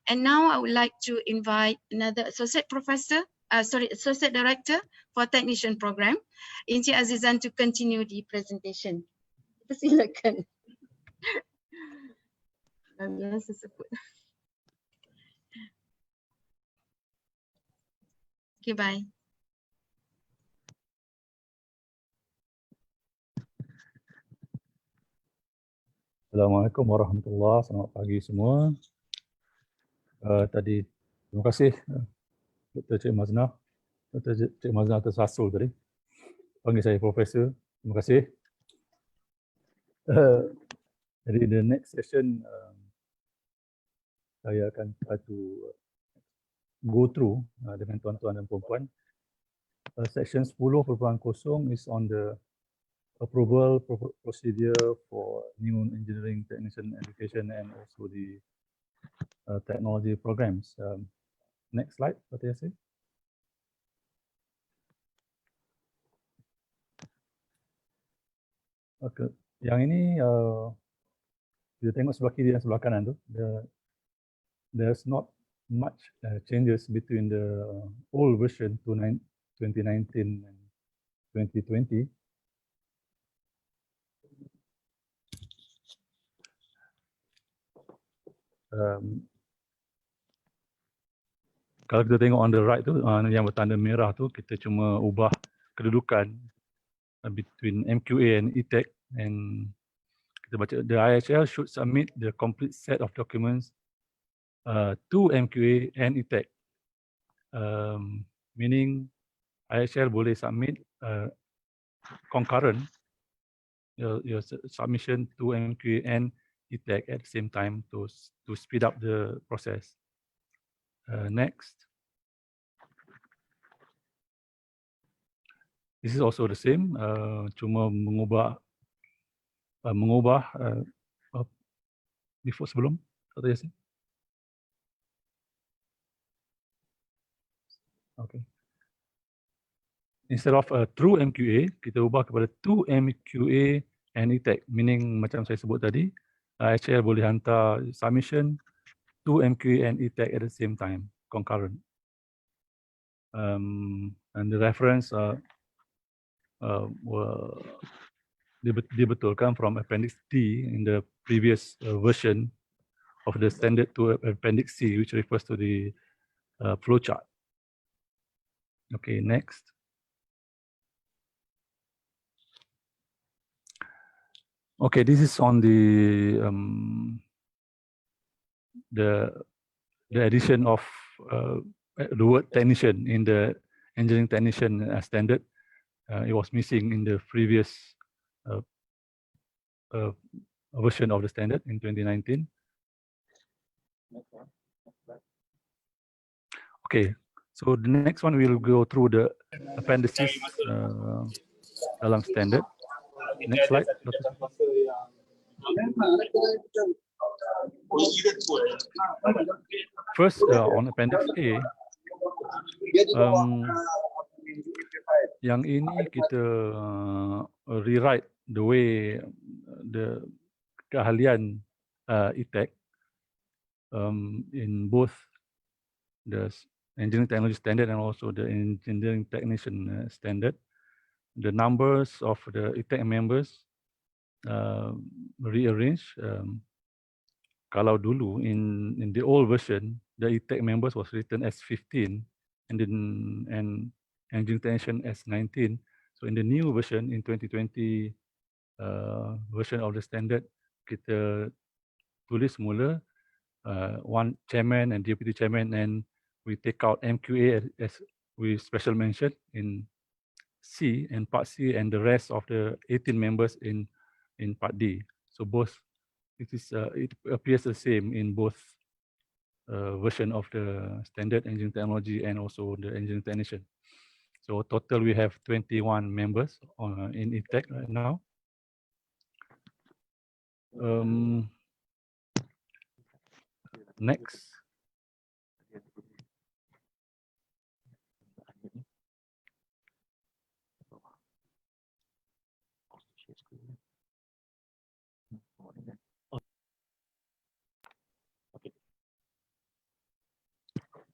And now I would like to invite another associate director for technician program, Encik Azizan, to continue the presentation. Silakan. Biasa sebut. Okay, bye. Assalamualaikum warahmatullahi wabarakatuh. Selamat pagi semua. Tadi terima kasih Dr. Cik Maznah. Dr. Cik Maznah tersasul tadi. Panggil saya Profesor. Terima kasih. Jadi the next session saya akan try to go through dengan tuan-tuan dan puan-puan. Section 10.0 is on the approval procedure for new engineering technician education and also the technology programs. Next slide, what I say? Okay, yang ini kita tengok sebelah kiri dan sebelah kanan tu, there's not much changes between the old version to 2019 and 2020. Kalau kita tengok on the right tu, yang bertanda merah tu, kita cuma ubah kedudukan between MQA and ETAC, and kita baca the IHL should submit the complete set of documents to MQA and ETAC, meaning IHL boleh submit concurrent your submission to MQA and ETAC at the same time to speed up the process. Next. This is also the same, cuma mengubah before sebelum atau Yasin? Okay. Instead of through MQA, kita ubah kepada to MQA and ETAC, meaning macam saya sebut tadi, IHL boleh hantar submission to MQA and ETAC at the same time, concurrent. And the reference dibetulkan from Appendix D in the previous version of the standard to Appendix C, which refers to the flowchart. Okay, next. Okay, this is on the addition of the word technician in the engineering technician standard. It was missing in the previous version of the standard in 2019. Okay, so the next one we'll go through the appendices dalam standard. Next slide. First, on Appendix A, yang ini kita rewrite the way the keahlian ETAC in both the engineering technology standard and also the engineering technician standard. The numbers of the ETAC members rearranged. Kalau dulu in the old version, the ETAC members was written as 15 and then engineering technician as 19. So in the new version in 2020 version of the standard, kita tulis semula one chairman and deputy chairman, and we take out MQA as we special mention in C and part C, and the rest of the 18 members in part D. So both it appears the same in both version of the standard engineering technology and also the engineering technician. So total we have 21 members in ETAC right now. Next.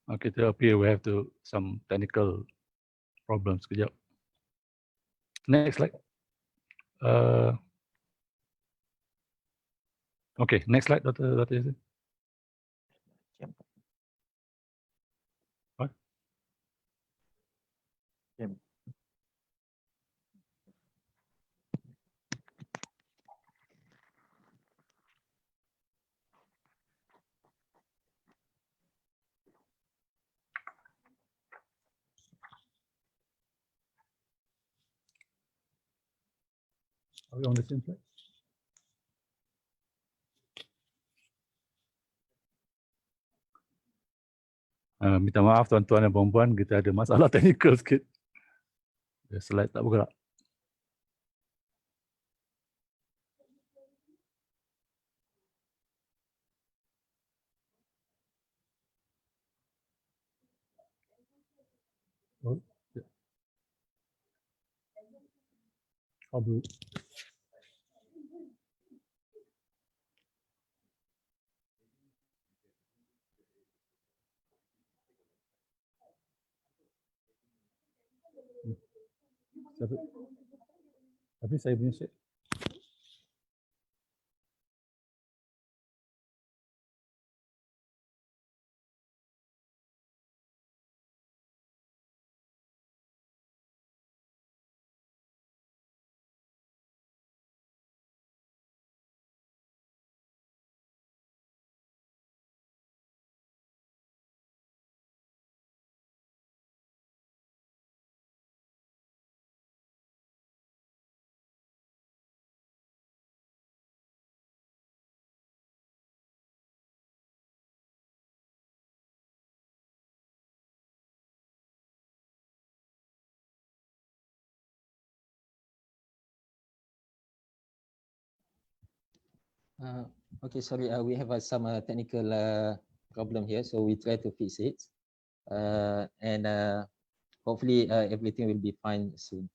Okay, to appear we have some technical problems. Kejap. Next slide. Okay, next slide, Dr. Yazin. What? Are we on the same slide? Minta maaf tuan-tuan dan puan-puan, kita ada masalah teknikal sikit. Slide tak bergerak. Oh, ya. Kabel. Tapi saya punya share. Okay, sorry, we have some technical problem here, so we try to fix it, and hopefully everything will be fine soon.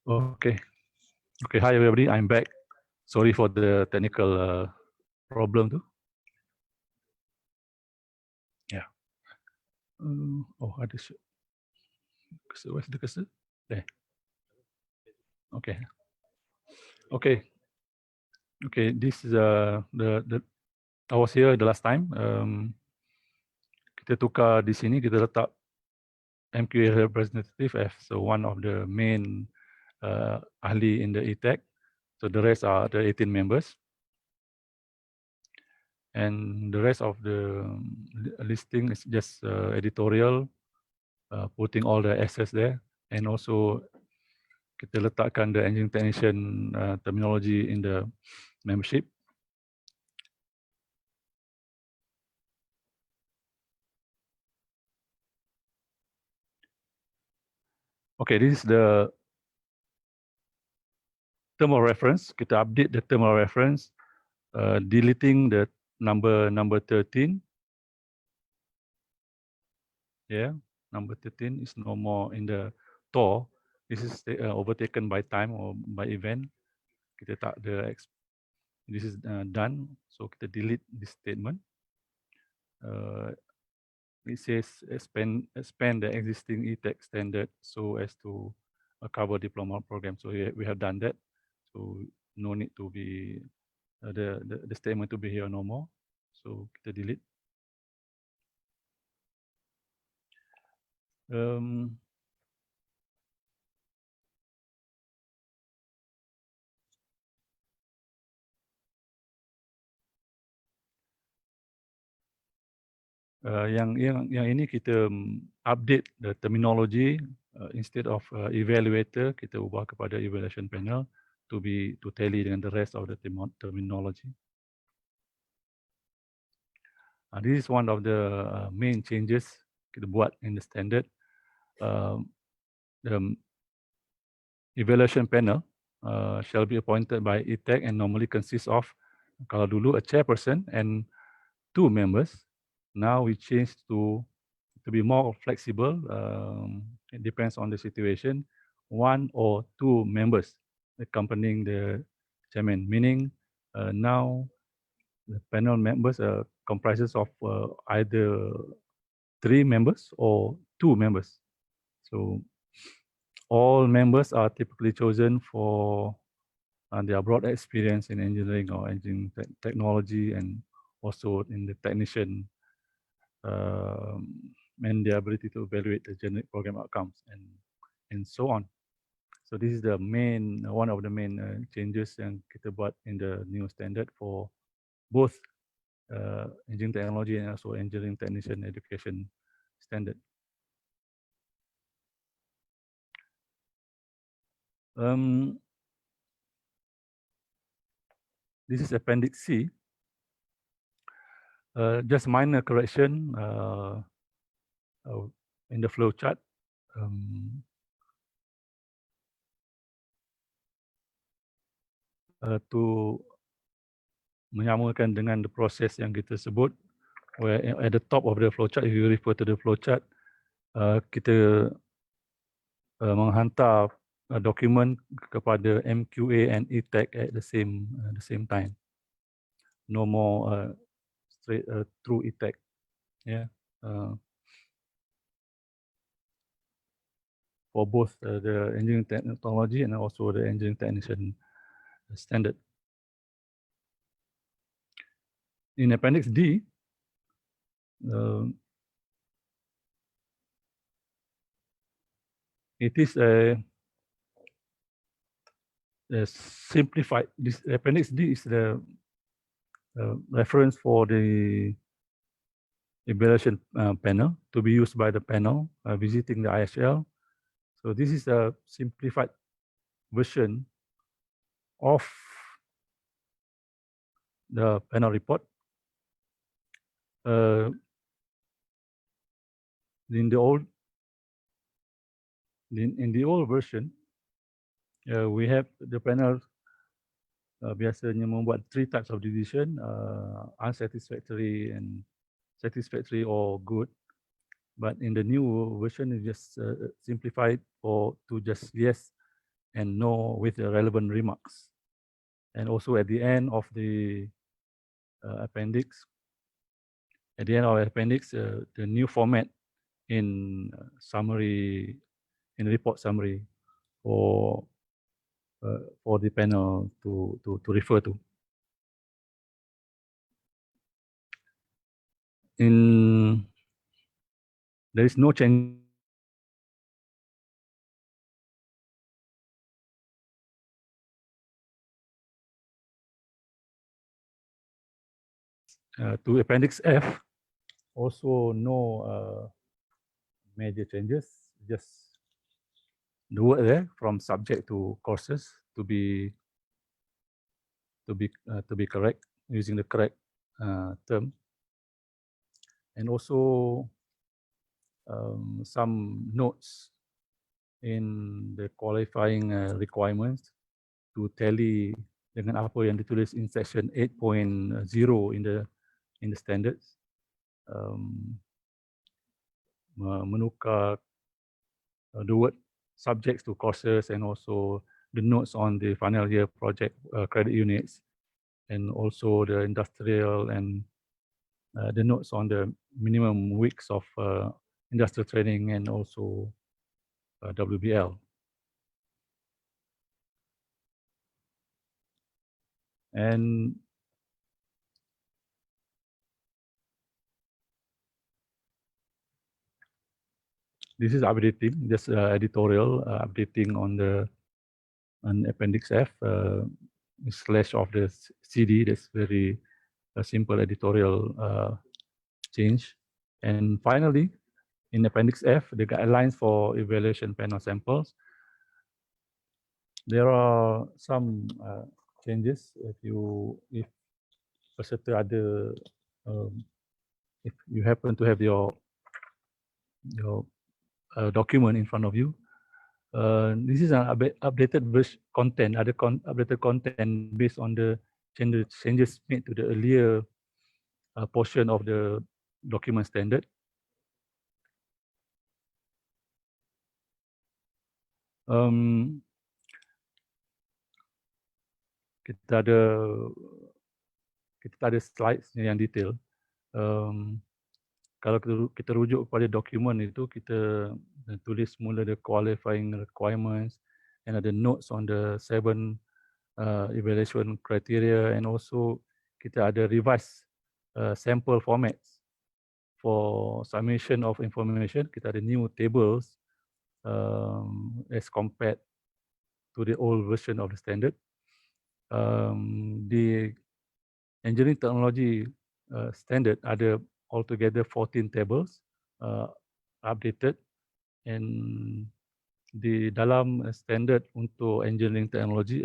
Okay. Okay. Hi everybody. I'm back. Sorry for the technical problem too. Yeah. Oh, ada cursor. Where's the cursor? There. Okay. Okay. Okay. This is the I was here the last time. Kita tukar di sini. Kita letak MQA representative as one of the main ahli in the ETAC. So the rest are the 18 members. And the rest of the listing is just editorial, putting all the assets there. And also kita letakkan the engineering technician terminology in the membership. Okay, this is the term of reference. Kita update the term of reference, deleting the number 13. Yeah, number 13 is no more in the TOR. This is overtaken by time or by event. Kita tak the this is done. So kita delete this statement. It says expand the existing ETAC standard so as to cover diploma program. So we have done that. So no need to be the statement to be here no more. So kita delete. Yang ini kita update the terminology instead of evaluator, kita ubah kepada evaluation panel to tally dengan the rest of the terminology. This is one of the main changes kita buat in the standard. The evaluation panel shall be appointed by ETAC and normally consists of, kalau dulu a chairperson and 2 members. Now we change to be more flexible. It depends on the situation. 1 or 2 members accompanying the chairman, meaning now the panel members comprises of either 3 members or 2 members. So all members are typically chosen for their broad experience in engineering or engineering technology, and also in the technician and the ability to evaluate the generic program outcomes and so on. So this is the main one of the main changes yang kita buat in the new standard for both engineering technology and also engineering technician education standard. This is Appendix C. Just minor correction in the flow chart. To menyamakan dengan the process yang kita sebut, where at the top of the flow chart, if you refer to the flow chart, kita menghantar dokumen kepada MQA and ETAC at the same time. No more straight through ETAC. Yeah. For both the engineering technology and also the engineering technician standard. In Appendix D, it is a simplified. This Appendix D is the reference for the evaluation panel to be used by the panel visiting the ISL. So this is a simplified version of the panel report. In the old version, we have the panel biasanya membuat 3 types of decision, unsatisfactory and satisfactory or good. But in the new version, it just simplified to just yes and no with the relevant remarks. And also at the end of the appendix, the new format in summary, in report summary for the panel to refer to. There is no change to Appendix F. Also, no major changes. Just the word there from subject to courses to be correct, using the correct term, and also some notes in the qualifying requirements to tally dengan apa yang ditulis in section 8.0 in the standards. Menukar the word subjects to courses and also the notes on the final year project credit units, and also the industrial and the notes on the minimum weeks of industrial training and also WBL. And this is updating, just editorial updating on Appendix F slash of the CD. That's very simple editorial change. And finally, in Appendix F, the guidelines for evaluation panel samples. There are some changes. If peserta ada, if you happen to have your document in front of you, this is an updated content, updated content based on the changes made to the earlier portion of the document standard. Kita ada slides yang detail. Kalau kita rujuk pada dokumen itu, kita tulis mula the qualifying requirements and ada notes on the 7 evaluation criteria, and also kita ada revised sample formats for submission of information. Kita ada new tables as compared to the old version of the standard. The engineering technology standard ada altogether 14 tables updated, and di dalam standard untuk engineering technology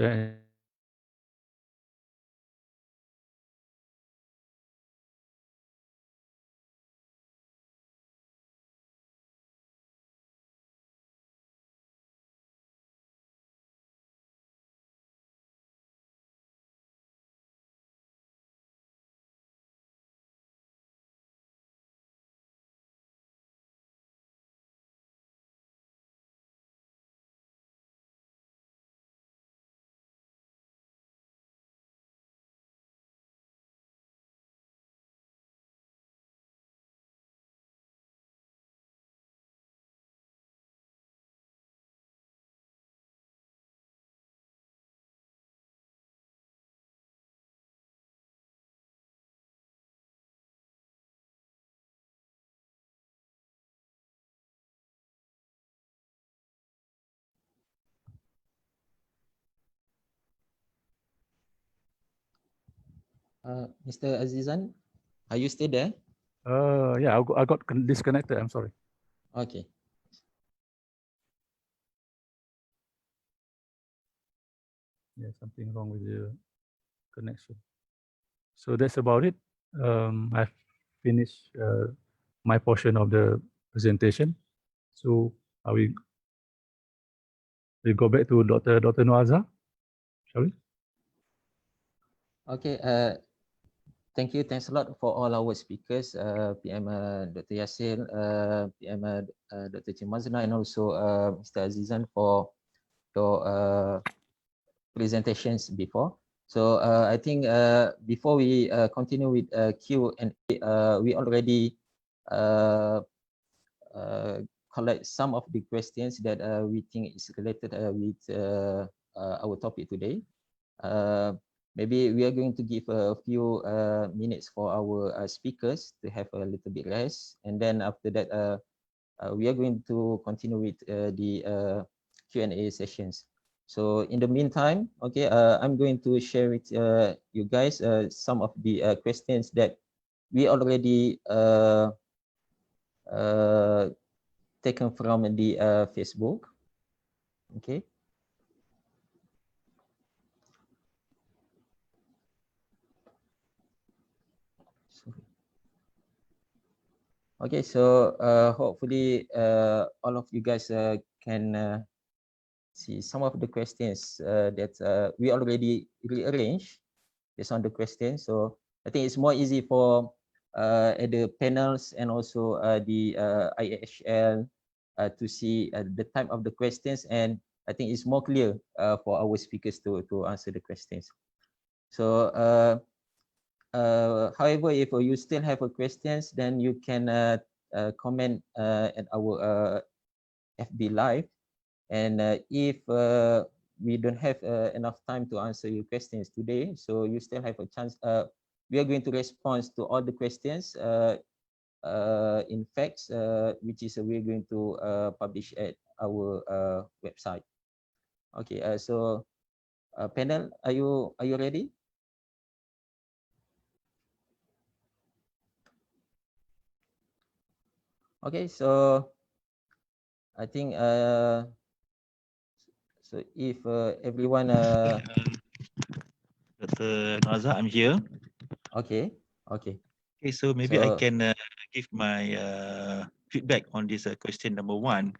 Mr. Azizan, are you still there? yeah, I got disconnected. I'm sorry. Okay. Yeah, something wrong with the connection. So that's about it. I've finished my portion of the presentation. So we go back to Dr. Noaza, shall we? Okay. Thanks a lot for all our speakers, PM Dr. Yasir, PM Dr. Chimazna, and also Mr. Azizan for your presentations before. So I think before we continue with Q&A, we already collect some of the questions that we think is related with our topic today. Maybe we are going to give a few minutes for our speakers to have a little bit rest, and then after that we are going to continue with the Q&A sessions. So in the meantime, okay, I'm going to share with you guys some of the questions that we already taken from the Facebook. Okay. Okay, so hopefully all of you guys can see some of the questions that we already rearranged based on the questions. So I think it's more easy for the panels and also the IHL to see the type of the questions, and I think it's more clear for our speakers to answer the questions. So however, if you still have questions, then you can comment at our FB Live. And if we don't have enough time to answer your questions today, so you still have a chance. We are going to respond to all the questions in facts, which is we're going to publish at our website. Okay, so panel, are you ready? Okay, so I think so if everyone Dr. Naza, I'm here. okay. Okay, so maybe I So can give my feedback on this question number 1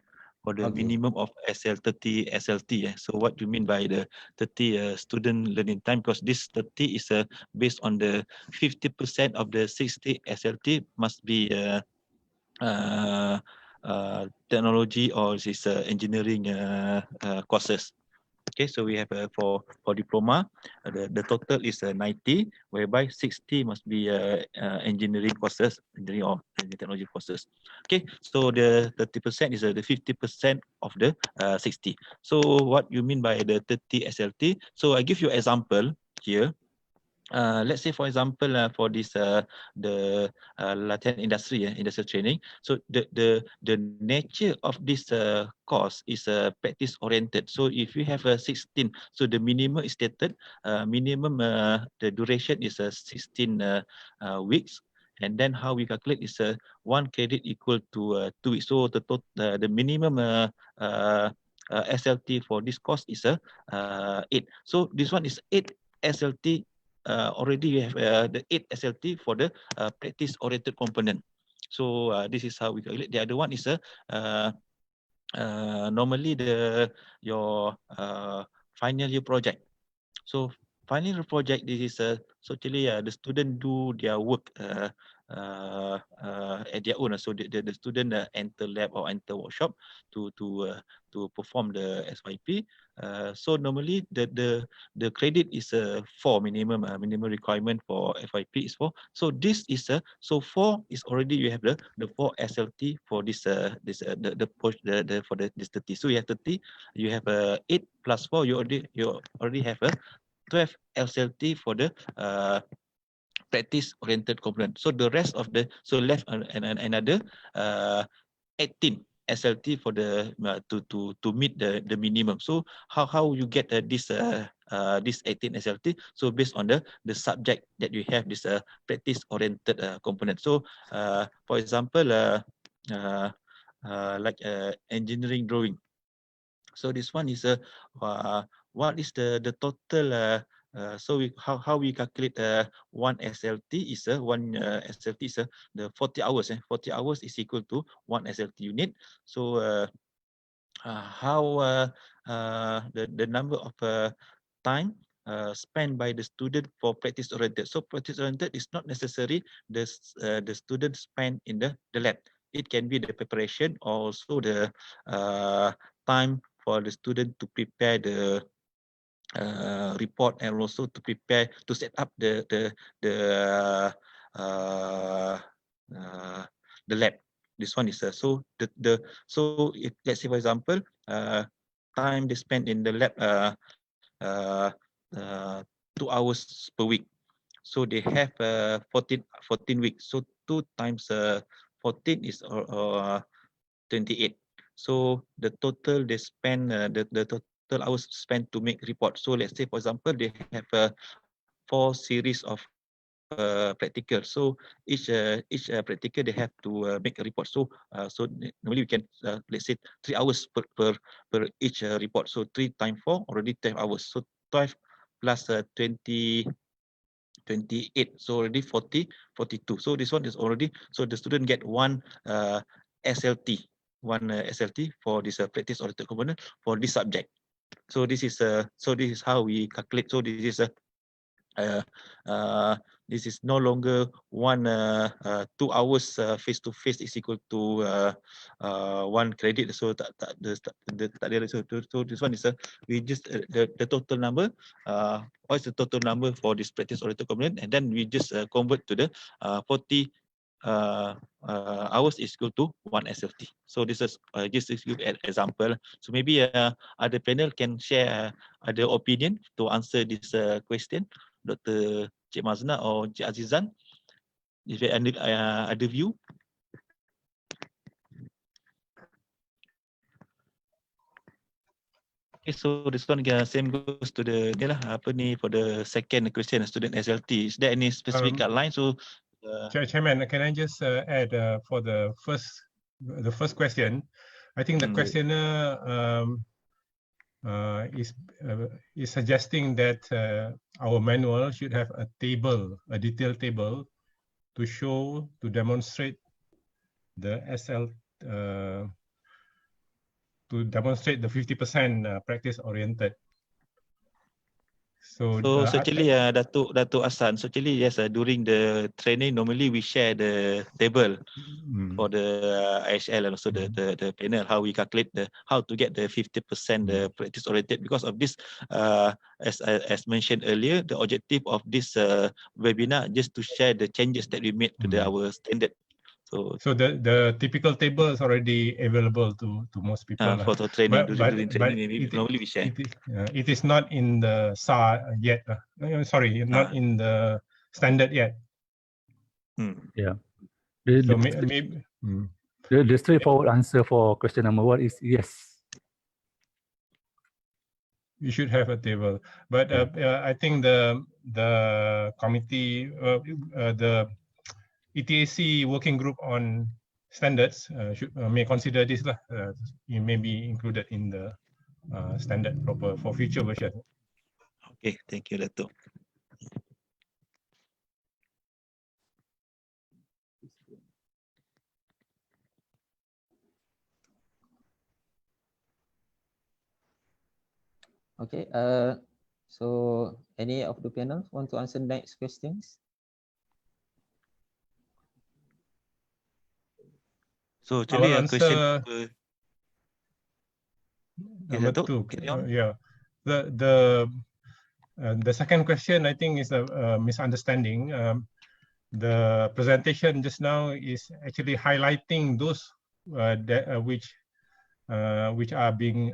for the okay. minimum of SL30 SLT. So what do you mean by the 30 student learning time? Because this 30 is based on the 50% of the 60 SLT must be technology or this engineering courses. Okay, so we have for diploma, the total is 90, whereby 60 must be engineering courses, engineering or technology courses. Okay, so the 30% is the 50% of the 60. So what you mean by the 30 SLT? So I give you example here. Let's say, for example, for this the latihan industry, industrial training. So the nature of this course is practice oriented. So if you have a 16, so the minimum is stated. Minimum the duration is 16 weeks. And then how we calculate is 1 credit equal to 2 weeks. So the minimum SLT for this course is 8. So this one is 8 SLT. Already you have the 8 SLT for the practice-oriented component. So this is how we calculate. The other one is normally your final year project. So final year project, this is so actually the student do their work at their own. So the student enter lab or enter workshop to perform the SYP. So normally the credit is 4 minimum requirement for FYP is 4. So this is so 4 is already you have the 4 SLT for this for this 30. So you have 30, you have 8 plus 4, you already have a 12 SLT for the practice oriented component. So the rest of the left another 18 SLT for the to meet the minimum. So how you get this 18 SLT? So based on the subject that you have, this practice oriented component. So for example like engineering drawing. So this one is what is the total so how we calculate 1 SLT is 1 SLT is the 40 hours. 40 hours is equal to 1 SLT unit. So how the number of time spent by the student for practice oriented. So practice oriented is not necessary the student spend in the lab. It can be the preparation, also the time for the student to prepare the report, and also to prepare to set up the lab. This one is so so if, let's say for example, time they spend in the lab 2 hours per week. So they have 14 weeks. So 2 times 14 is 28. So the total they spend, the total hours spent to make report. So let's say for example they have 4 series of practical. So each practical they have to make a report. So so normally we can let's say 3 hours per each report. So 3 times 4 already 12 hours. So 12 plus 20. 28, so already 42. So this one is already, so the student get one SLT, for this practice oriented component for this subject. So this is how we calculate. So this is no longer 2 hours face to face is equal to 1 credit. So so this one is we just the total number. What is the total number for this practice oriented component, and then we just convert to the 40 hours is equal to 1 SLT. So this is just to give an example. So maybe other panel can share other opinion to answer this question. Dr. Cik Mazna or Cik Azizan, if you ada view. Okay, so this one same goes to the for the second question, student SLT. Is there any specific guideline? So Chairman, can I just add for the first question? I think the questioner is suggesting that our manual should have a table, a detailed table, to demonstrate the SL, to demonstrate the 50% practice oriented. So actually, Datuk Hassan, so actually yes, during the training normally we share the table for the IHL and also the panel, how we calculate how to get the 50% practice oriented. Because of this, as mentioned earlier, the objective of this webinar just to share the changes that we made to our standard. So the typical table is already available to most people. For the training, during training, normally we share. It is not in the SAR yet. Sorry, not in the standard yet. Yeah. So maybe the straightforward answer for question number 1 is yes. You should have a table, but I think the committee, the ETAC working group on standards may consider this. It may be included in the standard proper for future version. Okay, thank you, Dato'. Okay, so any of the panel want to answer next questions? So actually a question number 2. Yeah, the second question I think is a misunderstanding. The presentation just now is actually highlighting those which are being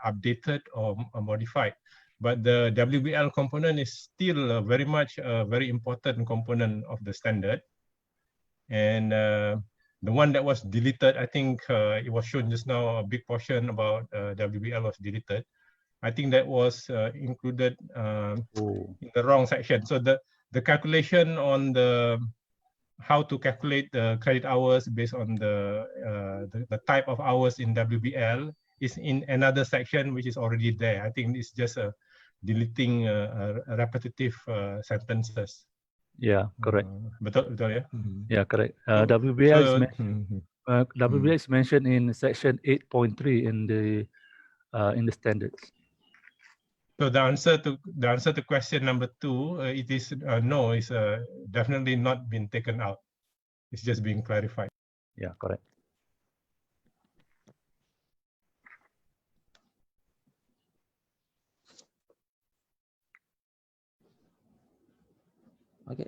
updated or modified. But the WBL component is still very much a very important component of the standard. And the one that was deleted, I think it was shown just now, a big portion about WBL was deleted. I think that was included in the wrong section. So the calculation on how to calculate the credit hours based on the type of hours in WBL is in another section which is already there. I think it's just deleting repetitive sentences. Yeah, correct. Betul ya? Yeah, correct. WBL is mentioned in section 8.3 in the standards. So the answer to question number 2, it is no, it's definitely not been taken out. It's just being clarified. Yeah, correct. Okay,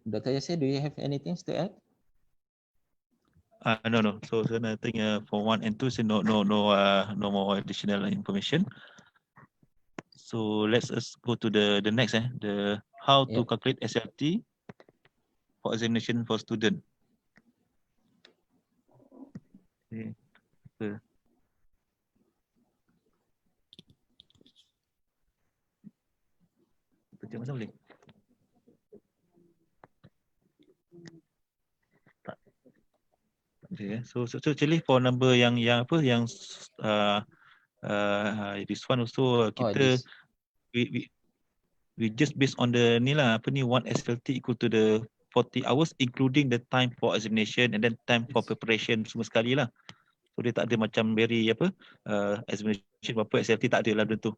Dr. Yasir, do you have anything to add? No. So I think for 1 and 2, so no more additional information. So let's us go to the next, the how to Yep. calculate SLT for examination for student. Okay. Baca masa boleh? Tak. Okay, so actually for number yang this one also kita This. we just based on the ni lah, apa ni, 1 SLT equal to the 40 hours including the time for examination and then time for preparation semua sekali lah. So dia tak ada macam very examination berapa SLT, tak ada lah benda tu.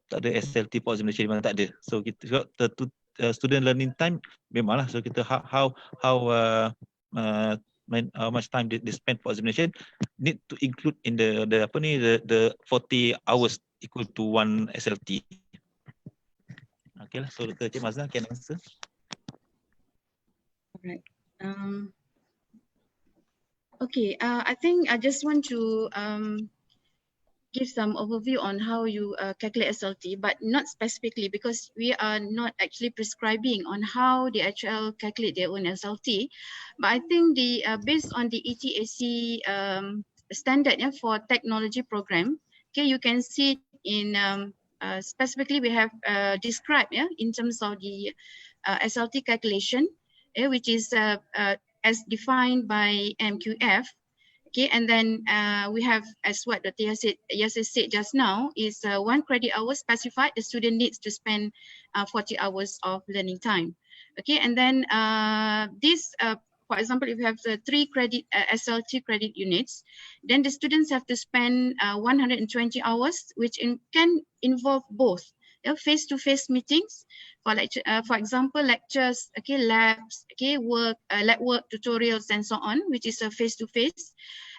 Tak ada SLT for examination memang tak ada. So kita student learning time memanglah, so kita how much time they spend for examination need to include in the 40 hours equal to 1 SLT. Okay lah, so Dr. Cik Mazlan can answer. Alright. Okay, I think I just want to give some overview on how you calculate SLT, but not specifically because we are not actually prescribing on how the HL calculate their own SLT. But I think the based on the ETAC standard for technology program, okay, you can see in specifically we have described in terms of the SLT calculation, which is as defined by MQF. Okay, and then we have, as what Dr. Yasir said just now, is 1 credit hour specified. The student needs to spend 40 hours of learning time. Okay, and then this, for example, if you have the 3 credit SLT credit units, then the students have to spend 120 hours, which can involve both face-to-face meetings, for example, lectures, okay, labs, okay, lab work, tutorials, and so on, which is a face-to-face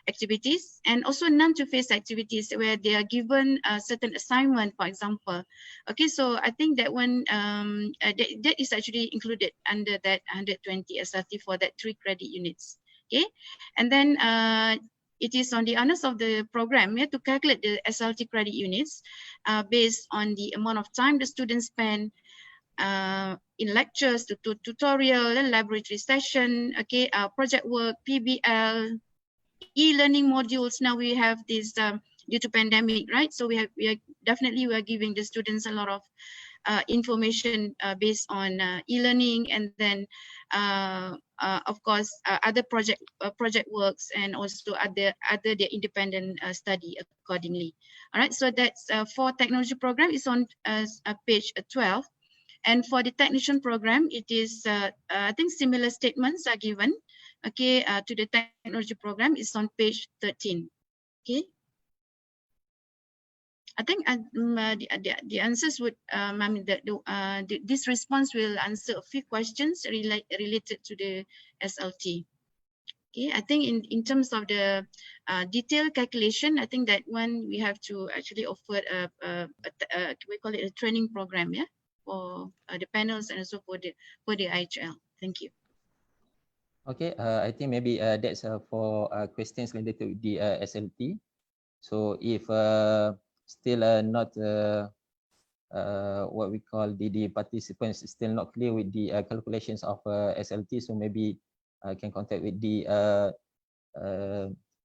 activities, and also non-to-face activities where they are given a certain assignment, for example. Okay, so I think that one that is actually included under that 120 SLT for that 3 credit units. Okay, and then it is on the honors of the program to calculate the SLT credit units based on the amount of time the students spend in lectures, to tutorial and laboratory session, okay, project work, PBL, e-learning modules. Now we have this due to pandemic, right? So we are giving the students a lot of information based on e-learning, and then of course other project works, and also other their independent study accordingly. All right, so that's for technology program is on page 12. And for the technician program, it is, I think similar statements are given, okay, to the technology program is on page 13, okay. I think the answers would, this response will answer a few questions related to the SLT. Okay, I think in terms of the detailed calculation, I think that one we have to actually offer we call it a training program, yeah, for the panels and also for the IHL. Thank you. Okay, I think maybe that's for questions related to the SLT. So if still not what we call the participants still not clear with the calculations of SLT, so maybe can contact with the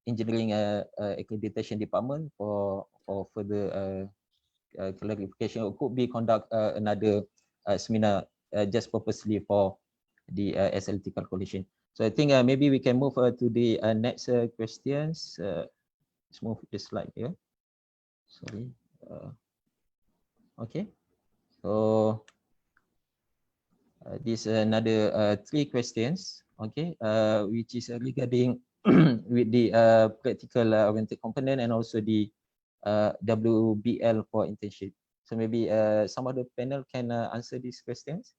engineering accreditation department for further clarification, or could be conduct another seminar just purposely for the SLT calculation. So I think maybe we can move to the next questions. Let's move the slide here. Sorry. Okay. So this another 3 questions. Okay. Which is regarding with the practical oriented component and also the WBL for internship. So maybe some of the panel can answer these questions.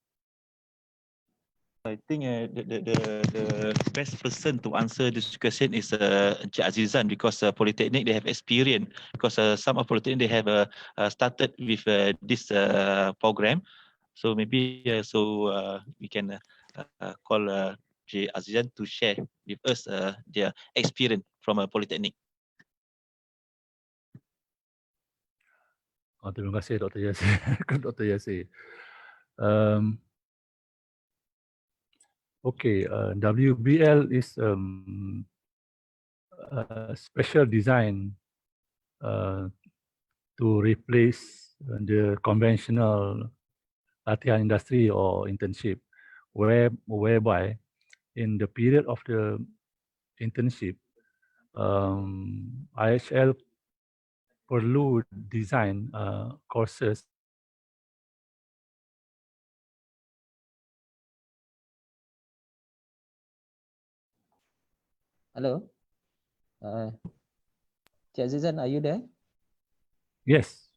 I think the best person to answer this question is Encik Azizan, because Polytechnic they have experience, because some of Polytechnic they have started with this program. So maybe we can call J. Azizan to share with us their experience from a polytechnic. Terima kasih Dr. Yasir. Dr. Yasir. Okay, WBL is a special design to replace the conventional latihan industry or internship, whereby in the period of the internship, IHL perlu design courses Hello. Cik Azizan, are you there? Yes.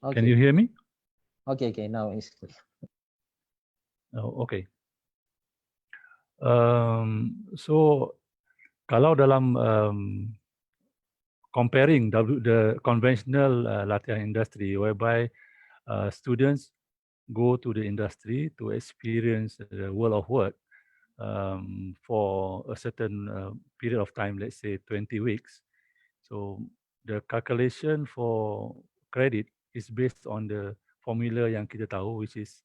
Okay. Can you hear me? Okay, now it's clear. Oh, okay. So kalau dalam comparing the conventional latihan industry, whereby students go to the industry to experience the world of work for a certain period of time, let's say 20 weeks. So the calculation for credit is based on the formula yang kita tahu, which is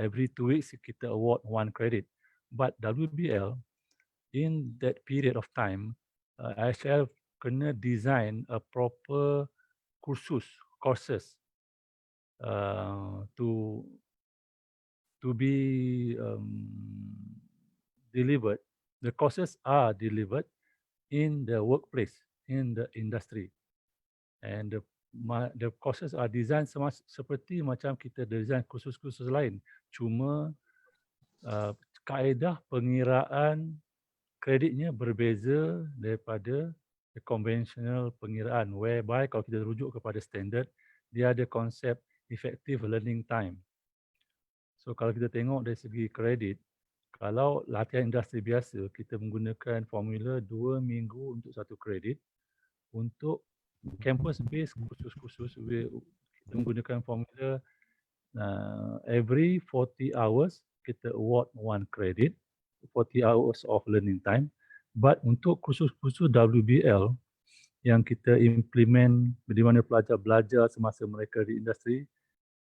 every 2 weeks kita award 1 credit. But WBL, in that period of time, IHL kena design a proper courses to be delivered. The courses are delivered in the workplace, in the industry, and the courses are designed seperti macam kita design kursus-kursus lain. Cuma kaedah pengiraan kreditnya berbeza daripada the conventional pengiraan, whereby kalau kita rujuk kepada standard, dia ada konsep effective learning time. So kalau kita tengok dari segi kredit, kalau latihan industri biasa, kita menggunakan formula 2 minggu untuk 1 kredit. Untuk campus based kursus-kursus, kita menggunakan formula every 40 hours kita award 1 credit, 40 hours of learning time. But untuk kursus-kursus WBL yang kita implement di mana pelajar belajar semasa mereka di industri,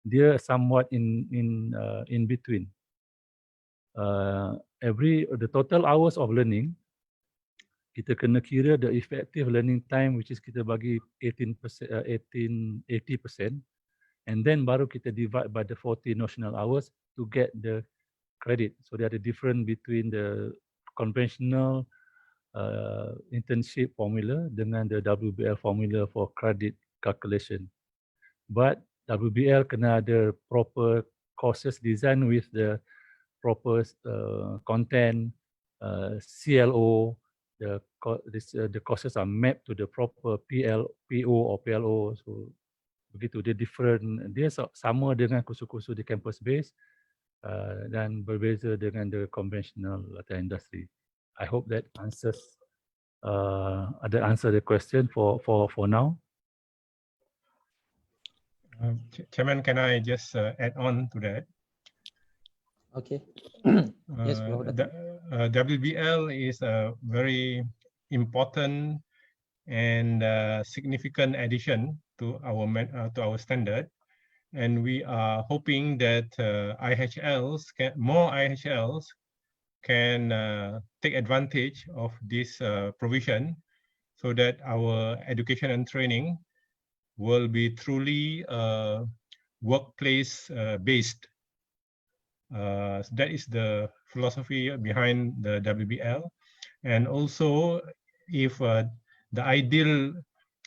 dia somewhat in between. The total hours of learning, kita kena kira the effective learning time, which is kita bagi 80%, and then baru kita divide by the 40 notional hours to get the credit. So there are the difference between the conventional internship formula dengan the WBL formula for credit calculation. But WBL kena ada proper courses design with the proper content, CLO. The courses are mapped to the proper PO or PLO. So begitu, dia different. Dia sama dengan kursus-kursus di campus base dan berbeza dengan the conventional latihan industry. I hope that answer the question for now. Chairman, can I just add on to that? Okay. Yes, go ahead. WBL is a very important and significant addition to our standard, and we are hoping that more IHLs can take advantage of this provision, so that our education and training will be truly workplace based. That is the philosophy behind the WBL, and also if the ideal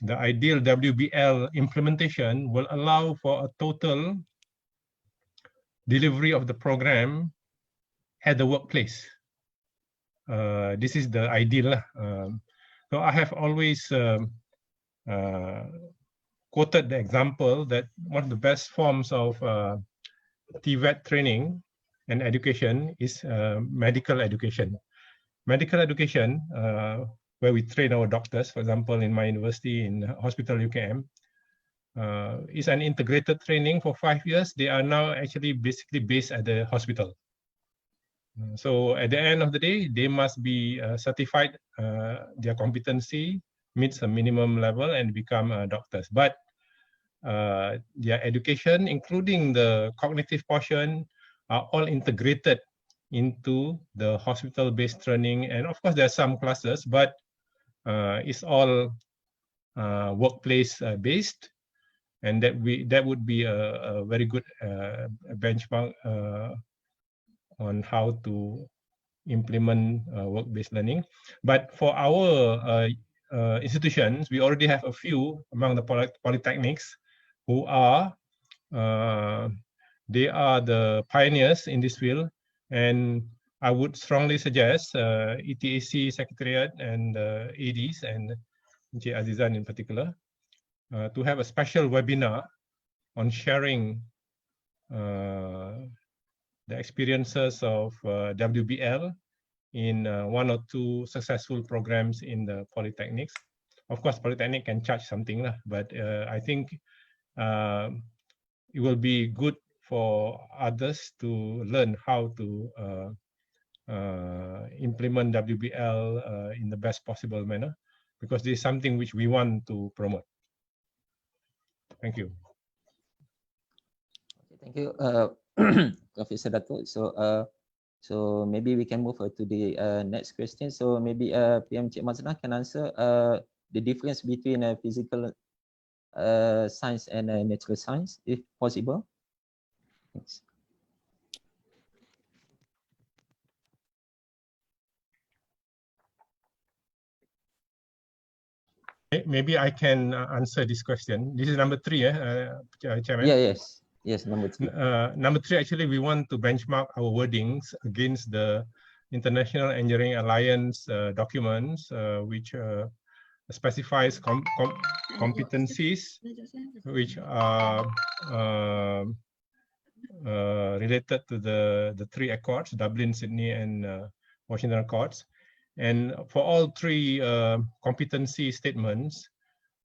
WBL implementation will allow for a total delivery of the program at the workplace. This is the ideal. So I have always quoted the example that one of the best forms of TVET training and education is medical education. Medical education, where we train our doctors, for example, in my university in Hospital UKM, is an integrated training for 5 years. They are now actually basically based at the hospital. So at the end of the day, they must be certified, their competency meets a minimum level and become doctors. But their education, including the cognitive portion, are all integrated into the hospital-based training. And of course, there are some classes, but it's all workplace-based. And that would be a very good benchmark on how to implement work-based learning. But for our institutions, we already have a few among the polytechnics who are they are the pioneers in this field, and I would strongly suggest ETAC Secretariat and ADs and Encik Azizan in particular to have a special webinar on sharing the experiences of WBL in one or two successful programs in the polytechnics. Of course, polytechnic can charge something, but I think it will be good for others to learn how to implement WBL in the best possible manner, because this is something which we want to promote. Thank you. Thank you, Professor Dato'. So maybe we can move to the next question. So maybe PM Cik Mazna can answer the difference between physical science and natural science, if possible. Thanks. Maybe I can answer this question. This is number 3, Chairman. Yeah, yes, number 3. Number 3, actually, we want to benchmark our wordings against the International Engineering Alliance documents, which specifies competencies which are related to the 3 accords, Dublin, Sydney, and Washington Accords. And for all 3 competency statements,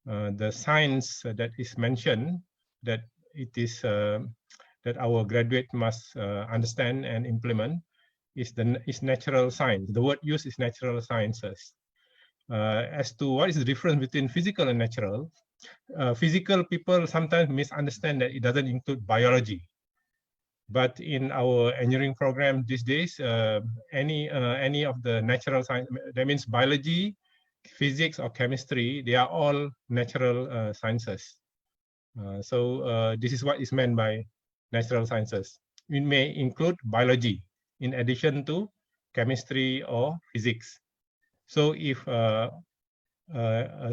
the science that is mentioned, that it is that our graduate must understand and implement is natural science. The word used is natural sciences. As to what is the difference between physical and natural, physical people sometimes misunderstand that it doesn't include biology. But in our engineering program these days, any of the natural science, that means biology, physics, or chemistry, they are all natural sciences. So this is what is meant by natural sciences. It may include biology in addition to chemistry or physics. So if a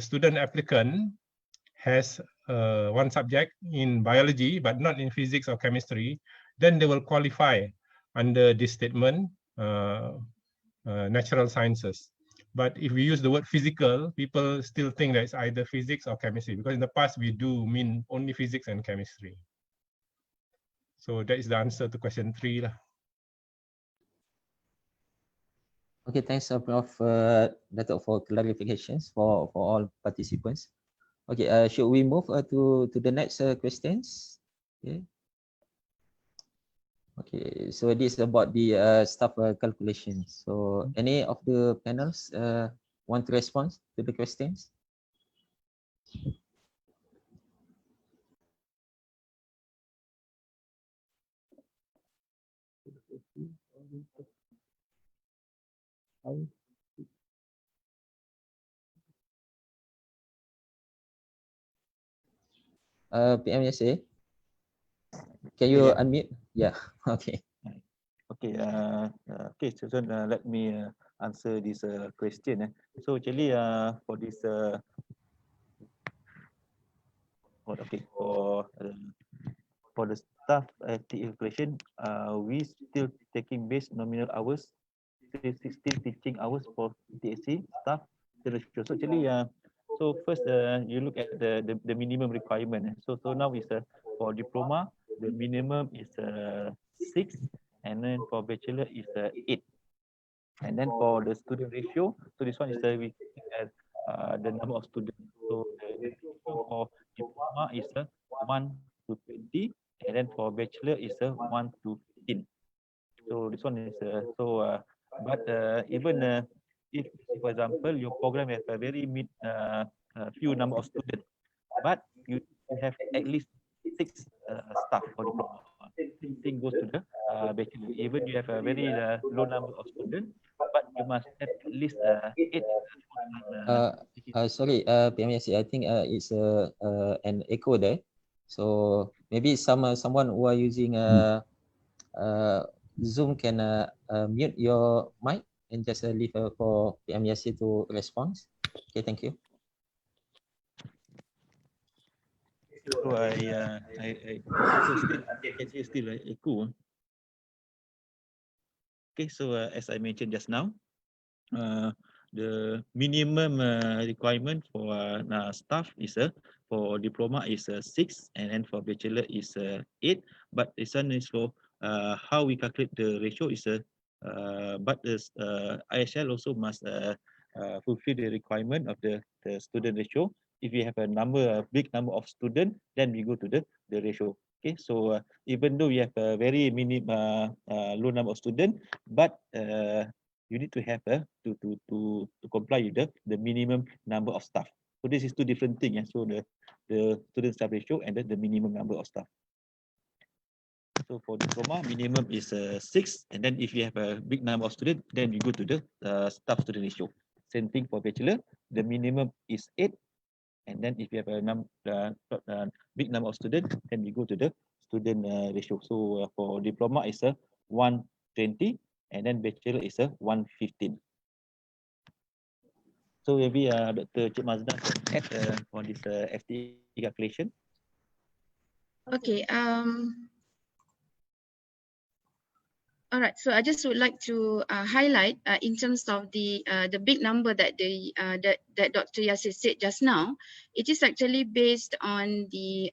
student applicant has one subject in biology but not in physics or chemistry, then they will qualify under this statement, natural sciences. But if we use the word physical, people still think that it's either physics or chemistry, because in the past we do mean only physics and chemistry. So that is the answer to question 3. Okay, thanks, Prof. Dato' for clarifications for all participants. Okay, should we move to the next questions? Okay. Okay, so this is about the staff calculation. So any of the panels want to respond to the questions? PMSA, can you unmute? Yeah, okay. Okay, okay, so let me answer this question. So actually, for this, for the staff calculation, we still taking base nominal hours, 16 teaching hours for TAC staff. So actually, so first you look at the minimum requirement. So now is for diploma, the minimum is 6, and then for bachelor is 8. And then for the student ratio, so this one is we at the number of students. So the ratio for diploma is a 1 to 20, and then for bachelor is a 1 to 15. So this one is even if, for example, your program has a very few number of students, but you have at least 6 staff for diploma. Same thing goes to the bachelor. Even you have a very low number of students, but you must have at least 8 full-time. Sorry, PMSC, I think it's an echo there. So maybe someone who are using Zoom can mute your mic and just leave for PMSC to respond. Okay, thank you. So I can see still echo. Okay, so as I mentioned just now, the minimum requirement for staff is for diploma is 6, and then for bachelor is 8. But this one is for how we calculate the ratio is but this ISL also must fulfill the requirement of the student ratio. If we have a big number of students, then we go to the ratio. Okay, so even though we have a very low number of students, but you need to have to comply with the minimum number of staff. So this is two different things. Yeah? So the student staff ratio and the minimum number of staff. So for diploma, minimum is 6, and then if you have a big number of students, then you go to the staff student ratio. Same thing for bachelor, the minimum is 8, and then if you have a big number of students, then we go to the student ratio. So for diploma is 120, and then bachelor is 115. So maybe Dr. Cik Mazda can add for this FTE calculation. Okay. All right. So I just would like to highlight in terms of the big number that that Dr. Yasir said just now. It is actually based on the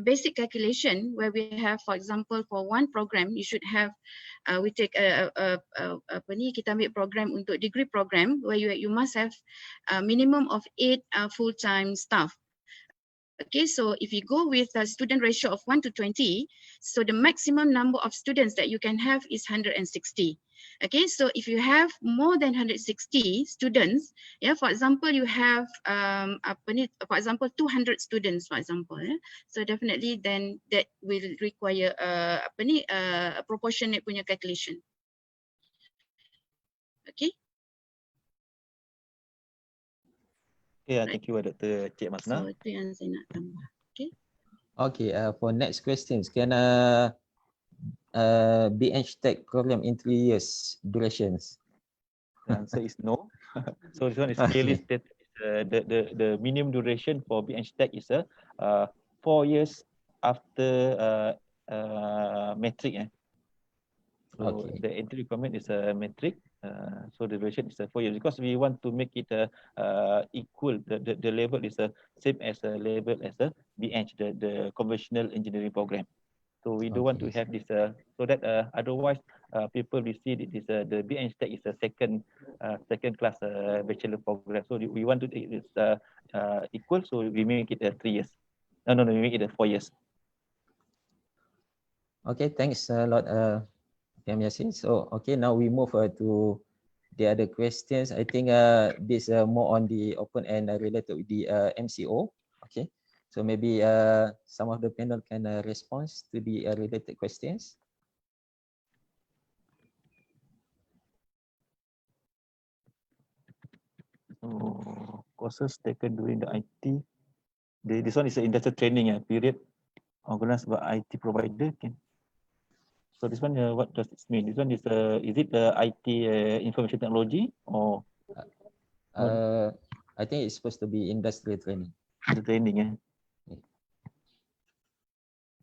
basic calculation where we have, for example, for one program, you should have, we take kita ambil program untuk degree program where you must have a minimum of 8 full-time staff. Okay, so if you go with a student ratio of 1 to 20, so the maximum number of students that you can have is 160. Okay, so if you have more than 160 students, yeah, for example, you have for example 200 students, for example, so definitely then that will require a proportionate punya calculation. Okay. Yeah, thank you, Dr. Cik Masna. So itu yang saya nak tambah. Okay. Okay, for next questions, can BEng program in 3 years durations? The answer is no. So this one is clearly stated. The minimum duration for BEng is 4 years after metric. So Okay. the entry requirement is a metric. So the duration is 4 years because we want to make it equal. The level is same as a level as a BEng, the conventional engineering program. So we don't want to have this so that otherwise people will see that this the BEng is a second class bachelor program. So we want to take this equal. So we make it 3 years. No, we make it 4 years. Okay, thanks a lot, Yasin. So okay, now we move to the other questions. I think this more on the open and related with the MCO. Okay, so maybe some of the panel can respond to the related questions. So courses taken during the IT. This one is an industrial training period organized by IT provider. So this one, what does it mean? This one is it IT information technology or? I think it's supposed to be industrial training. The training,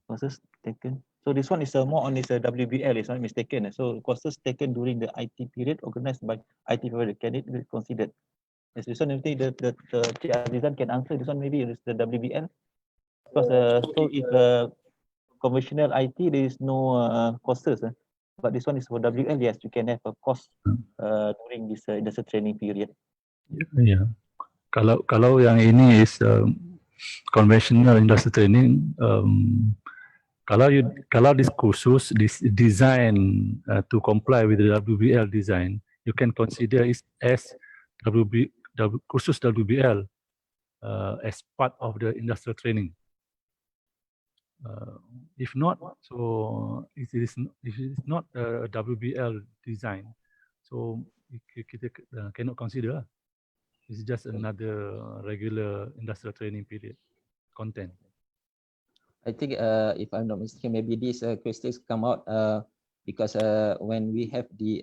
courses taken. So this one is more on this WBL, if I'm not mistaken. So courses taken during the IT period organized by IT provider, can it be considered? Yes, this one, maybe the Cik Azizan can answer. This one maybe is the WBL. Because so if conventional IT, there is no courses. But this one is for WL, yes, you can have a course during this industrial training period. Yeah. Kalau yang ini is conventional industrial training, kalau this kursus design to comply with the WBL design, you can consider it as kursus WBL as part of the industrial training. If not, so if it is not a WBL design, so kita cannot consider. It's just another regular industrial training period content. I think if I'm not mistaken, maybe these questions come out because when we have the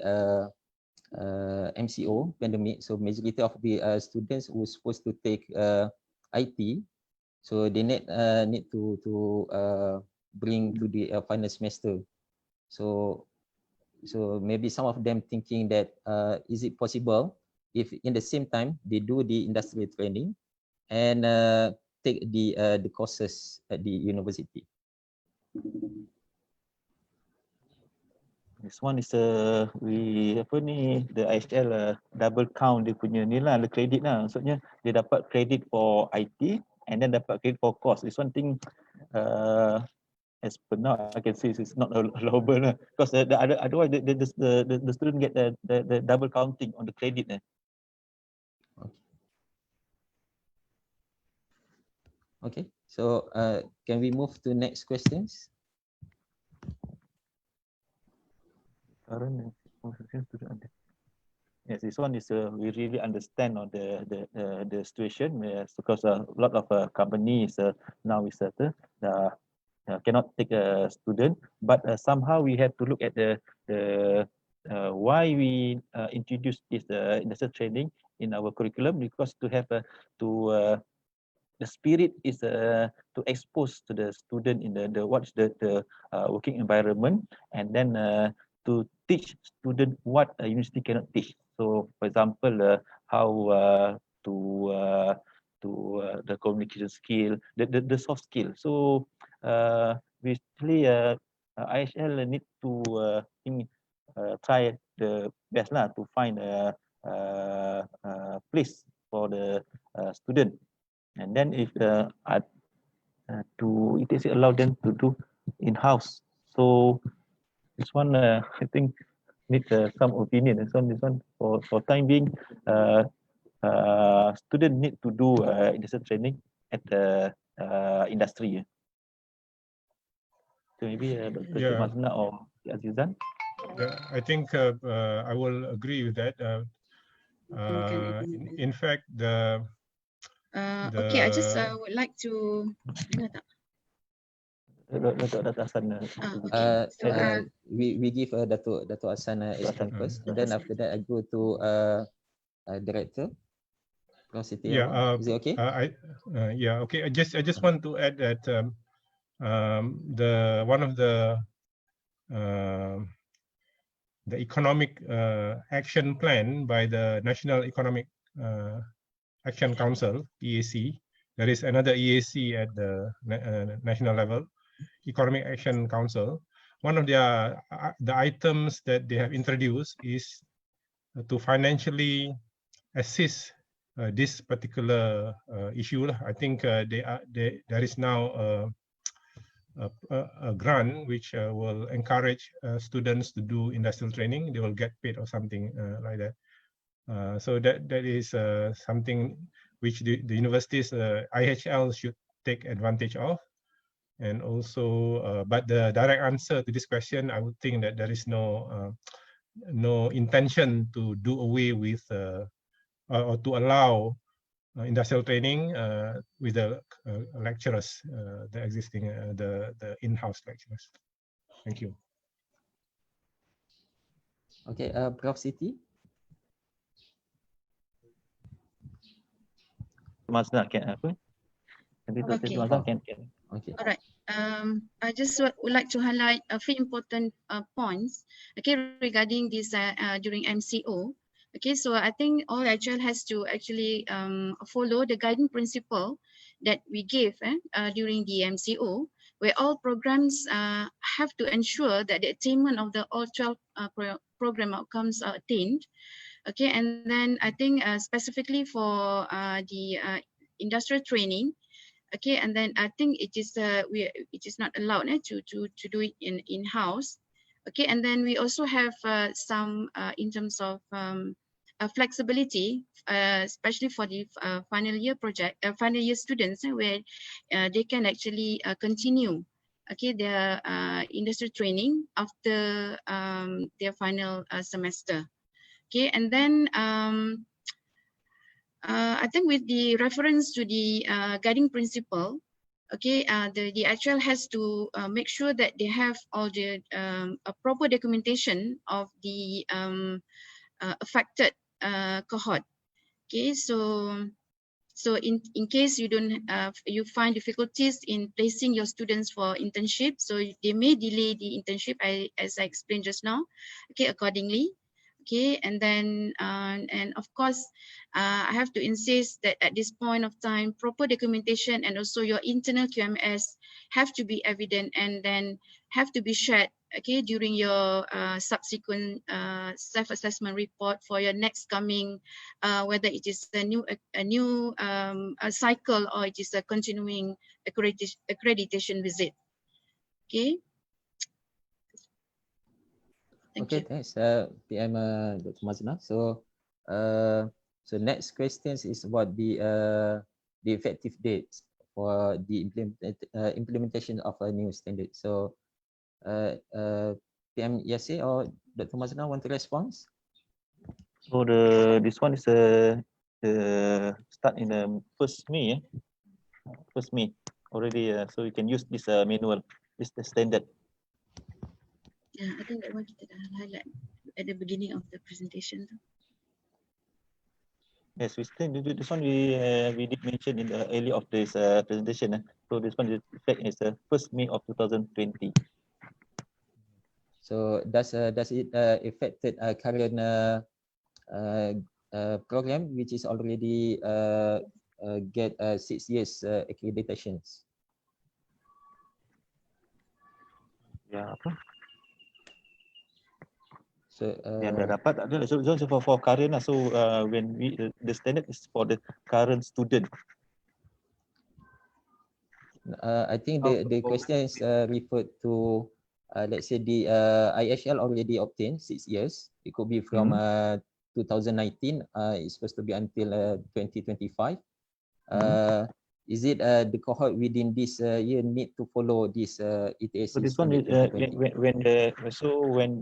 MCO pandemic, so majority of the students who supposed to take IT, so they need to bring to the final semester. So maybe some of them thinking that is it possible if in the same time they do the industrial training and take the courses at the university. This one is the IHL double count dia punya ni lah, the credit lah. Maksudnya dia dapat credit for IT and then dapat credit for course. This one thing as per now I can say it's not allowable lah, because otherwise the student get the double counting on the credit. Okay, so can we move to next questions? Yes, this one is we really understand on the situation, because a lot of companies now is cannot take a student, but somehow we have to look at the why we introduce this industrial training in our curriculum, because to have the spirit is to expose to the student in the working environment, and then to teach student what a university cannot teach. So, for example, how to the communication skill, the soft skill. So, basically, IHL need to try the best lah to find a place for the student. And then if it is allow them to do in-house. So this one I think need some opinion. This one for time being, student need to do industrial training at the industry. So maybe Dr. Mazna or Azizan. I think I will agree with that. In fact, okay, I just would like to. We give Dato' Hassan explain first, and then after that I go to Director. Is it okay? Okay. I just want to add that one of the economic action plan by the National Economic Action Council, EAC. There is another EAC at the national level, Economic Action Council. One of the items that they have introduced is to financially assist this particular issue. I think there is now a grant which will encourage students to do industrial training. They will get paid or something like that. So that is something which the universities, IHL should take advantage of. And also, but the direct answer to this question, I would think that there is no intention to do away with or to allow industrial training with the lecturers, the existing the in-house lecturers. Thank you. Okay, Prof. Siti. Mazna can apa? Okay. Okay. All right. I just would like to highlight a few important points. Okay, regarding this during MCO. Okay, so I think all IHL has to actually follow the guiding principle that we give during the MCO, where all programs have to ensure that the attainment of the all 12 program outcomes are attained. Okay, and then I think specifically for the industrial training, Okay, and then I think it is not allowed to do it in house. Okay, and then we also have some in terms of flexibility, especially for the final year students, where they can actually continue, okay, their industry training after their final semester. Okay, and then I think with the reference to the guiding principle, okay, the actual has to make sure that they have all the a proper documentation of the affected cohort. Okay, so in case you don't you find difficulties in placing your students for internship, so they may delay the internship as I explained just now. Okay, accordingly. Okay, and then and of course I have to insist that at this point of time, proper documentation and also your internal QMS have to be evident and then have to be shared, okay, during your subsequent self-assessment report for your next coming, whether it is a new cycle or it is a continuing accreditation visit. Okay. Okay, thanks, PM Dr. Mazna. So next questions is about the effective dates for the implementation of a new standard. So PM Yasir or Dr. Mazna want to respond? So this one is start in the 1st May, 1st May already. So you can use this manual, this the standard. Yeah, I think that one kita dah highlight at the beginning of the presentation. Yes, we still this one we did mention in the early of this presentation. So this one is effect is 1st May of 2020. So does it affected current program which is already get 6 years accreditations? Ya apa? So Yang dah dapat ada. So for current lah. So when the standard is for the current student. I think the question is referred to let's say the IHL already obtained 6 years. It could be from 2019. It's supposed to be until 2025. Is it the cohort within this year need to follow this ETAC? So this one is when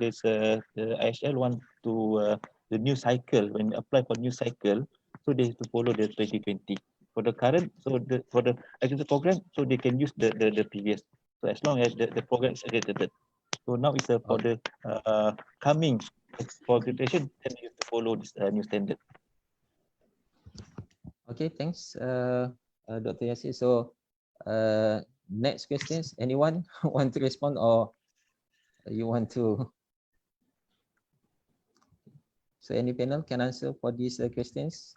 this the IHL want to the new cycle, when apply for new cycle, so they have to follow the 2020. For the current, so for the accredited program, so they can use the previous. So as long as the program is accredited. So now it's for the coming for accreditation, then you have to follow this new standard. Okay, thanks, Dr. Yasir. So next questions, anyone want to respond or you want to? So any panel can answer for these questions?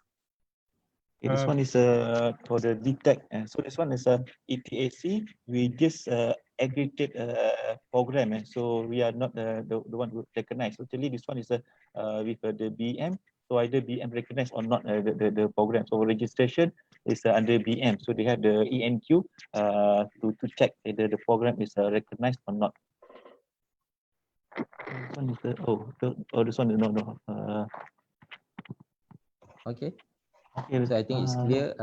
Okay, this one is for the ETAC. So this one is ETAC. We just aggregate program. So we are not the one who recognize. Actually, this one is with the BM. So either BM recognize or not the program. So registration is under BM. So they have the ENQ to check whether the program is recognized or not. This one is this one no. Okay. Okay. So I think it's clear.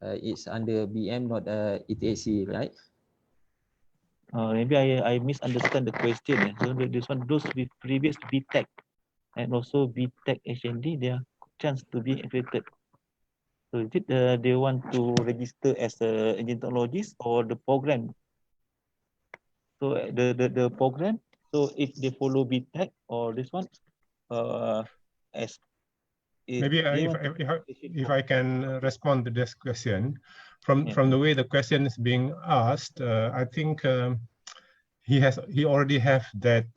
It's under BM, not ETAC, right? Maybe I misunderstand the question. So this one, those with previous BTEC and also BTEC HND, they are chance to be accredited. So is it they want to register as a engine technologist or the program? So the program. So if they follow BTEC or this one, as maybe if I can respond to this question, from the way the question is being asked, I think he already have that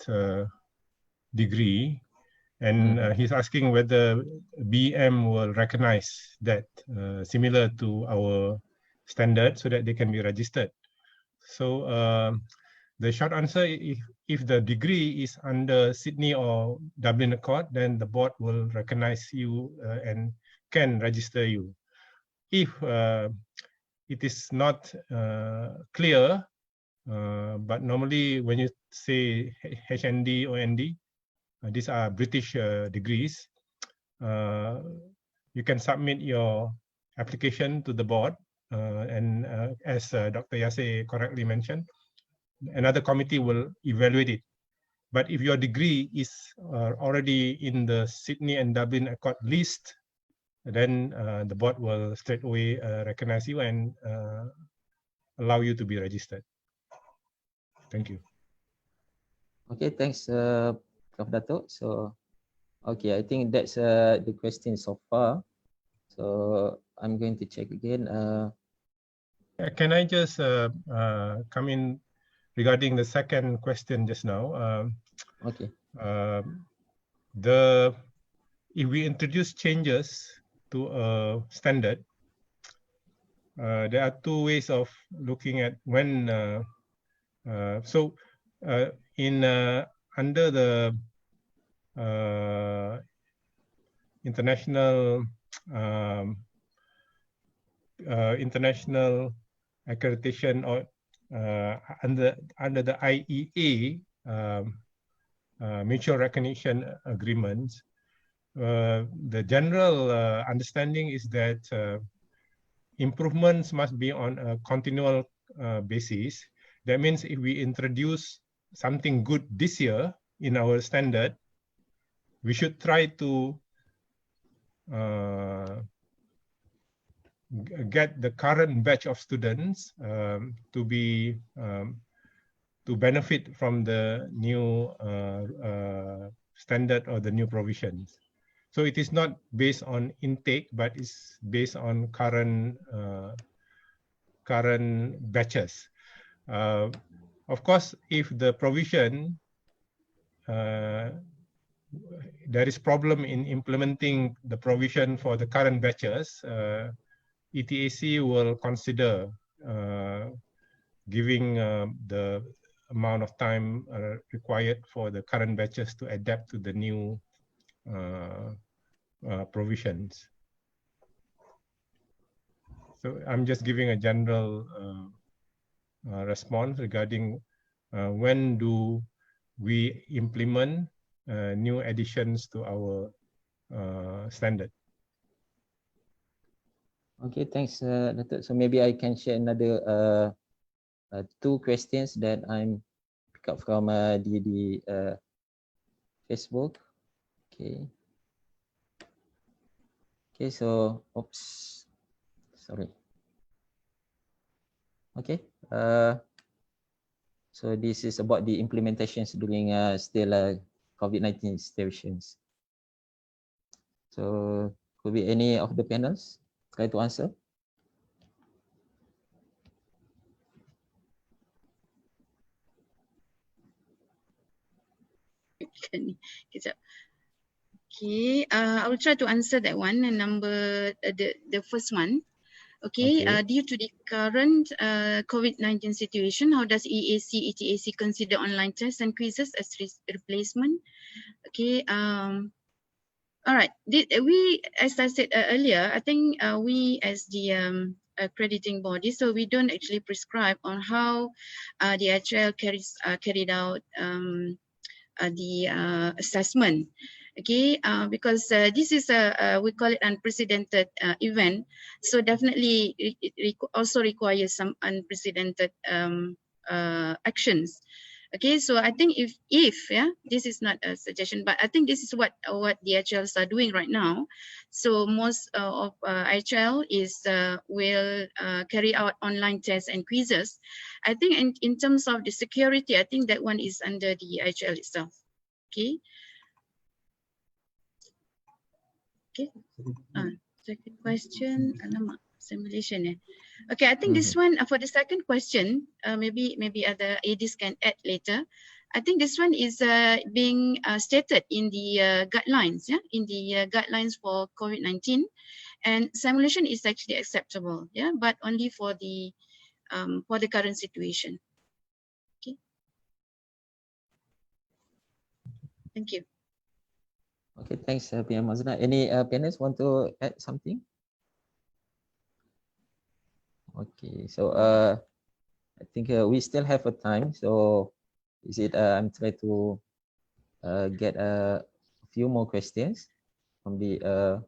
degree, and he's asking whether BM will recognize that similar to our standard so that they can be registered. So the short answer, if the degree is under Sydney or Dublin Accord, then the board will recognize you and can register you. If it is not clear, but normally when you say HND or ND, these are British degrees, you can submit your application to the board, and as Dr. Yase correctly mentioned, another committee will evaluate it. But if your degree is already in the Sydney and Dublin Accord list, then the board will straight away recognize you and allow you to be registered. Thank you. Okay, thanks, Prof. Dato'. So, okay, I think that's the question so far. So I'm going to check again. Can I just come in regarding the second question just now? Okay. If we introduce changes to a standard, there are two ways of looking at when. Under the international accreditation, or under the IEA mutual recognition agreements, the general understanding is that improvements must be on a continual basis. That means if we introduce something good this year in our standard, we should try to get the current batch of students to benefit from the new standard or the new provisions. So it is not based on intake, but it's based on current batches. Of course, if the provision there is problem in implementing the provision for the current batches, ETAC will consider giving the amount of time required for the current batches to adapt to the new provisions. So I'm just giving a general response regarding when do we implement new additions to our standard. Okay, thanks, Dato'. So maybe I can share another two questions that I'm pick up from the Facebook. Okay. Okay, so oops, sorry. Okay. So this is about the implementations during still COVID-19 situations. So could be any of the panels try to answer? Okay, I will try to answer that one. And the first one. Okay, Okay. due to the current COVID-19 situation, how does EAC, ETAC consider online tests and quizzes as replacement? Okay, all right. We, as I said earlier, I think we as the accrediting body, so we don't actually prescribe on how the HL carried out the assessment. Okay, because this is we call it unprecedented event, so definitely it also requires some unprecedented actions. Okay, so I think if yeah, this is not a suggestion, but I think this is what the HLs are doing right now. So most of HL is will carry out online tests and quizzes. I think in terms of the security, I think that one is under the HL itself. Okay. Okay. Second question, simulation. Okay, I think this one for the second question, maybe other ADs can add later. I think this one is being stated in the guidelines, yeah, in the guidelines for COVID-19, and simulation is actually acceptable, yeah, but only for the current situation. Okay. Thank you. Okay, thanks, PM Mazna. Any panelists want to add something? Okay, so I think we still have a time. So is it I'm trying to get a few more questions from the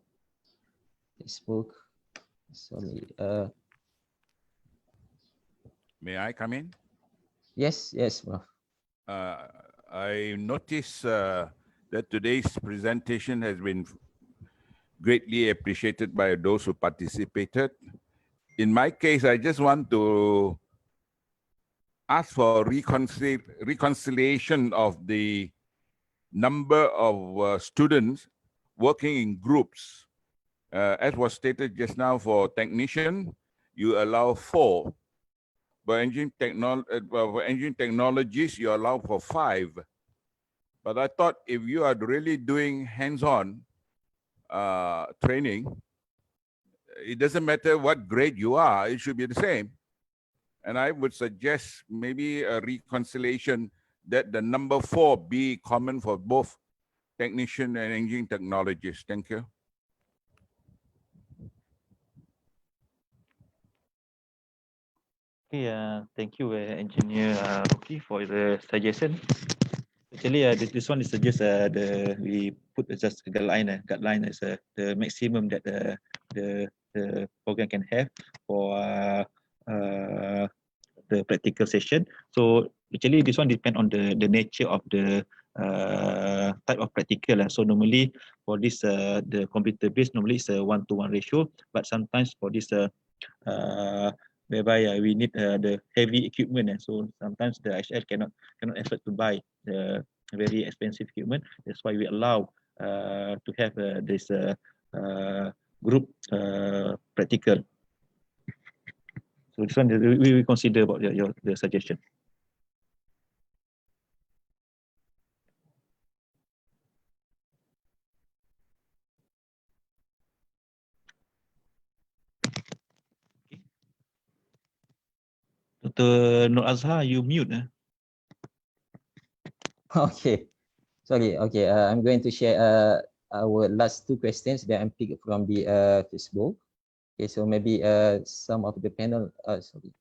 Facebook. Sorry. May I come in? Yes, Prof. I notice that today's presentation has been greatly appreciated by those who participated. In my case, I just want to ask for reconciliation of the number of students working in groups. As was stated just now, for technician, you allow 4. For engineering technologies, you allow for 5. But I thought if you are really doing hands-on training, it doesn't matter what grade you are, it should be the same. And I would suggest maybe a reconciliation that the number 4 be common for both technician and engineering technologies. Thank you. Okay, thank you, Engineer Rocky, for the suggestion. Actually, this one is just we put just a guideline as the maximum that the program can have for the practical session. So actually, this one depend on the nature of the type of practical. So normally for this the computer based normally it's a 1-to-1 ratio, but sometimes for this whereby we need the heavy equipment, and so sometimes the HL cannot afford to buy the very expensive equipment. That's why we allow to have this group practical. So this one we will consider about the suggestion. Dr. Nur Azhar, you mute. Okay, sorry. Okay, I'm going to share our last 2 questions that I'm picked from the Facebook. Okay, so maybe some of the panel. Sorry.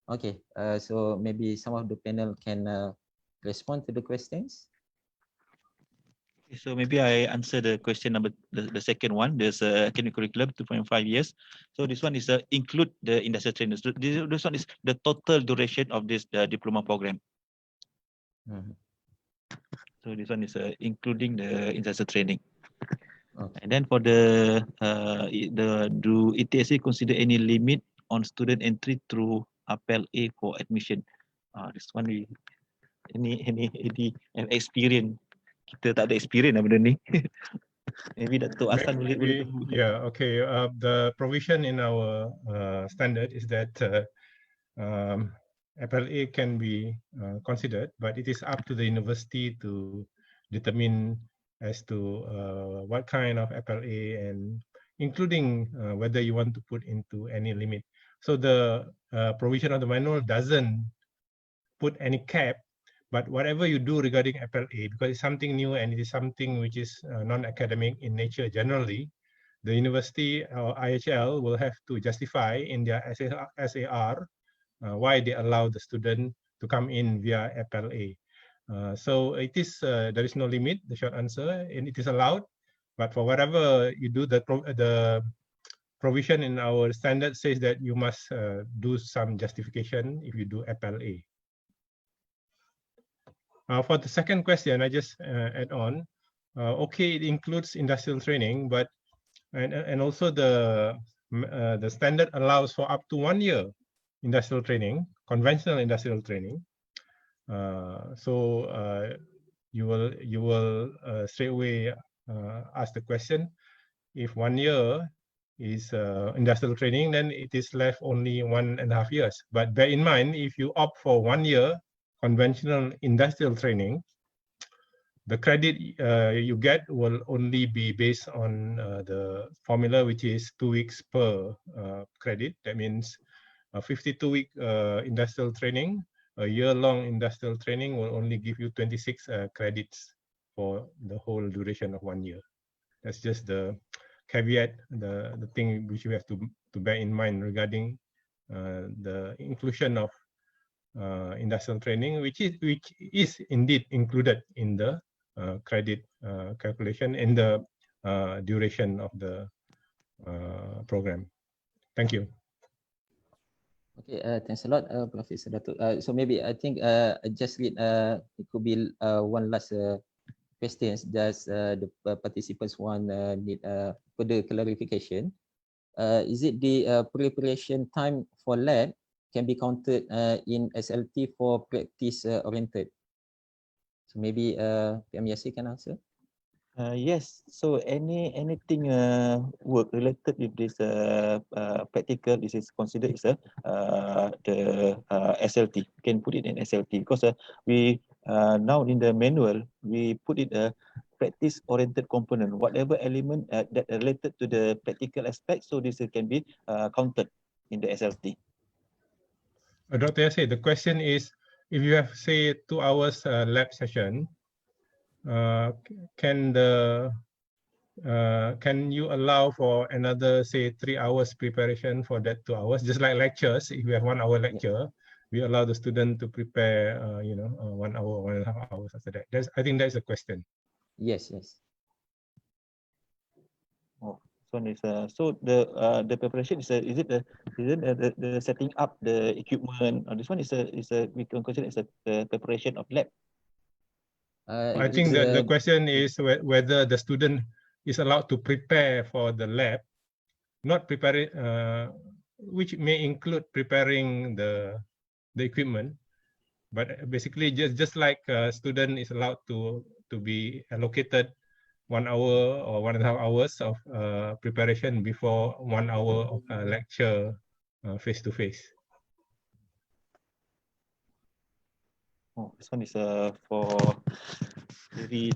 Okay, so maybe some of the panel can respond to the questions. So maybe I answer the question number the second one. There's a academic curriculum 2.5 years. So this one is include the industrial trainers. This one is the total duration of this diploma program. So this one is including the industrial training. Okay. And then for do ETSA consider any limit on student entry through Appel A for admission? This one we any experience. Kita tak ada experience benda ni. Maybe Dr. Hasan boleh. Yeah, okay. The provision in our standard is that FLA can be considered, but it is up to the university to determine as to what kind of FLA, and including whether you want to put into any limit. So the provision of the manual doesn't put any cap, but whatever you do regarding FLA, because it's something new and it is something which is non-academic in nature generally, the university or IHL will have to justify in their SAR why they allow the student to come in via FLA. So it is there is no limit, the short answer, and it is allowed. But for whatever you do, the provision in our standard says that you must do some justification if you do FLA. For the second question, I just add on. Okay, it includes industrial training, but and also the standard allows for up to 1 year industrial training, conventional industrial training. So you will straight away ask the question: if 1 year is industrial training, then it is left only 1.5 years. But bear in mind, if you opt for 1 year conventional industrial training, the credit you get will only be based on the formula, which is 2 weeks per credit. That means a 52-week industrial training, a year-long industrial training will only give you 26 credits for the whole duration of 1 year. That's just the caveat, the thing which you have to bear in mind regarding the inclusion of industrial training, which is indeed included in the credit calculation and the duration of the program. Thank you. Okay, thanks a lot, Professor Datuk. So maybe I think I just read, it could be one last questions. Does the participants want need further clarification? Is it the preparation time for lab can be counted in SLT for practice oriented? So maybe PM Yasir can answer. Yes, so anything work related with this practical, this is considered as the SLT. You can put it in SLT because we now in the manual we put it a practice oriented component, whatever element that related to the practical aspect. So this can be counted in the SLT. Dr. Yasir, the question is, if you have say 2 hours lab session, can you allow for another say 3 hours preparation for that 2 hours, just like lectures? If we have 1 hour lecture, we allow the student to prepare 1 hour, 1.5 hours after that. I think that's a question. Yes. Oh, so is so the preparation is it the setting up the equipment? This one is we can consider as the preparation of lab. I think that the question is whether the student is allowed to prepare for the lab, not preparing, which may include preparing the equipment, but basically just like a student is allowed to be allocated 1 hour or 1.5 hours of preparation before 1 hour of lecture face to face. Oh, this one is for very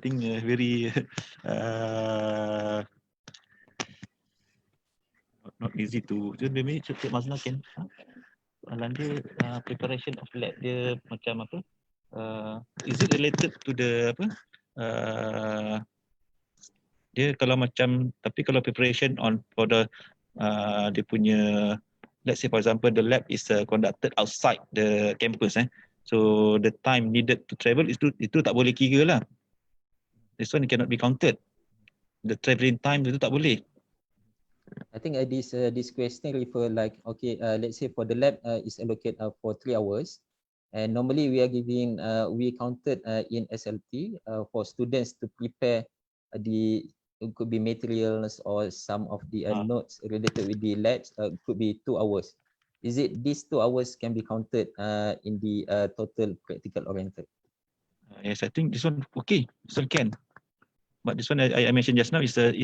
not easy to. Jadi maybe Cik Mazna can soalan dia preparation of lab dia macam apa? Is it related to the apa? Dia kalau macam, tapi kalau preparation for the dia punya, let's say for example the lab is conducted outside the campus so the time needed to travel itu tak boleh kira lah. This one cannot be counted. The traveling time itu tak boleh. I think this question refer like, okay, let's say for the lab is allocated for 3 hours, and normally we are giving we counted in SLT for students to prepare it could be materials or some of the notes related with the labs, could be 2 hours. Is it these 2 hours can be counted in the total practical oriented? Yes, I think this one okay. This one can. But this one I mentioned just now is the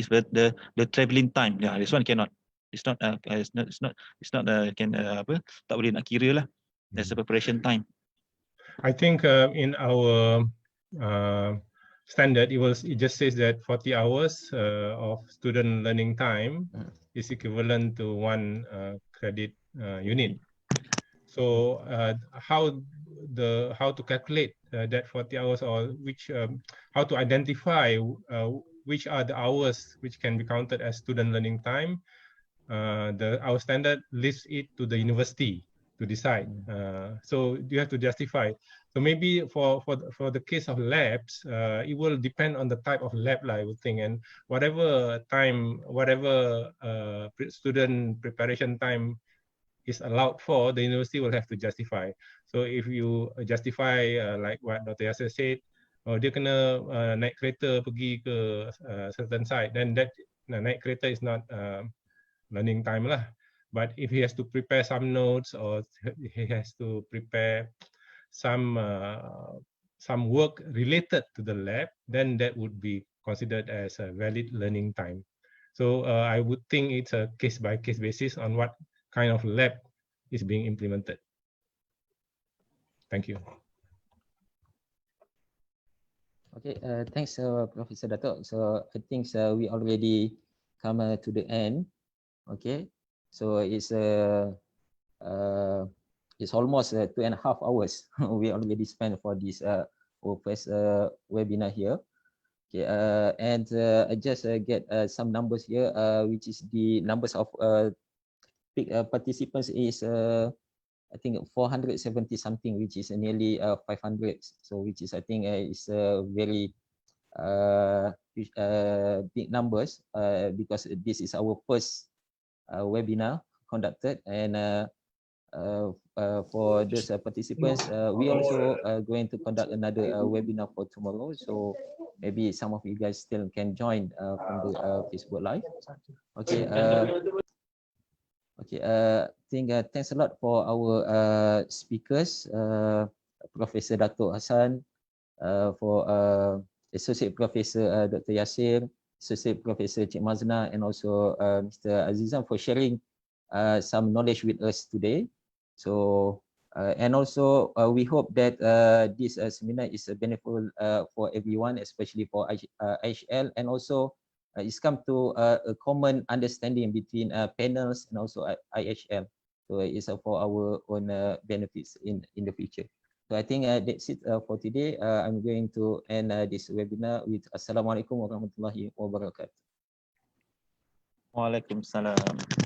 traveling time. Yeah, this one cannot. It's not can apa? Tak boleh nak kira lah. There's a preparation time. I think in our standard, it just says that 40 hours of student learning time is equivalent to 1 credit unit. So how to calculate that 40 hours, or how to identify which are the hours which can be counted as student learning time? Our standard leaves it to the university to decide. So you have to justify. So maybe for the case of labs, it will depend on the type of lab, I would think, and whatever student preparation time is allowed for, the university will have to justify. So if you justify like what Dr. Yasir said, dia kena naik kereta pergi ke certain site, then that naik kereta is not learning time lah. But if he has to prepare some notes or he has to prepare some work related to the lab, then that would be considered as a valid learning time. So I would think it's a case-by-case basis on what kind of lab is being implemented. Thank you. Okay, thanks, Professor Datuk. So I think we already come to the end. Okay, so it's almost 2.5 hours we already spent for this our first webinar here. Okay, and I just get some numbers here, which is the numbers of participants is I think 470 something, which is nearly 500. So which is I think is very big numbers because this is our first webinar conducted, and for those participants, we also going to conduct another webinar for tomorrow. So maybe some of you guys still can join from the Facebook Live. Okay. Okay. I think thanks a lot for our speakers, Professor Dato' Hassan, for Associate Professor Dr. Yasir, Associate Professor Cik Mazna, and also Mr. Azizan for sharing some knowledge with us today. So, and also we hope that this seminar is beneficial for everyone, especially for IHL, and also it's come to a common understanding between panels and also IHL. So it's for our own benefits in the future. So I think that's it for today. I'm going to end this webinar with Assalamualaikum warahmatullahi wabarakatuh. Waalaikumsalam.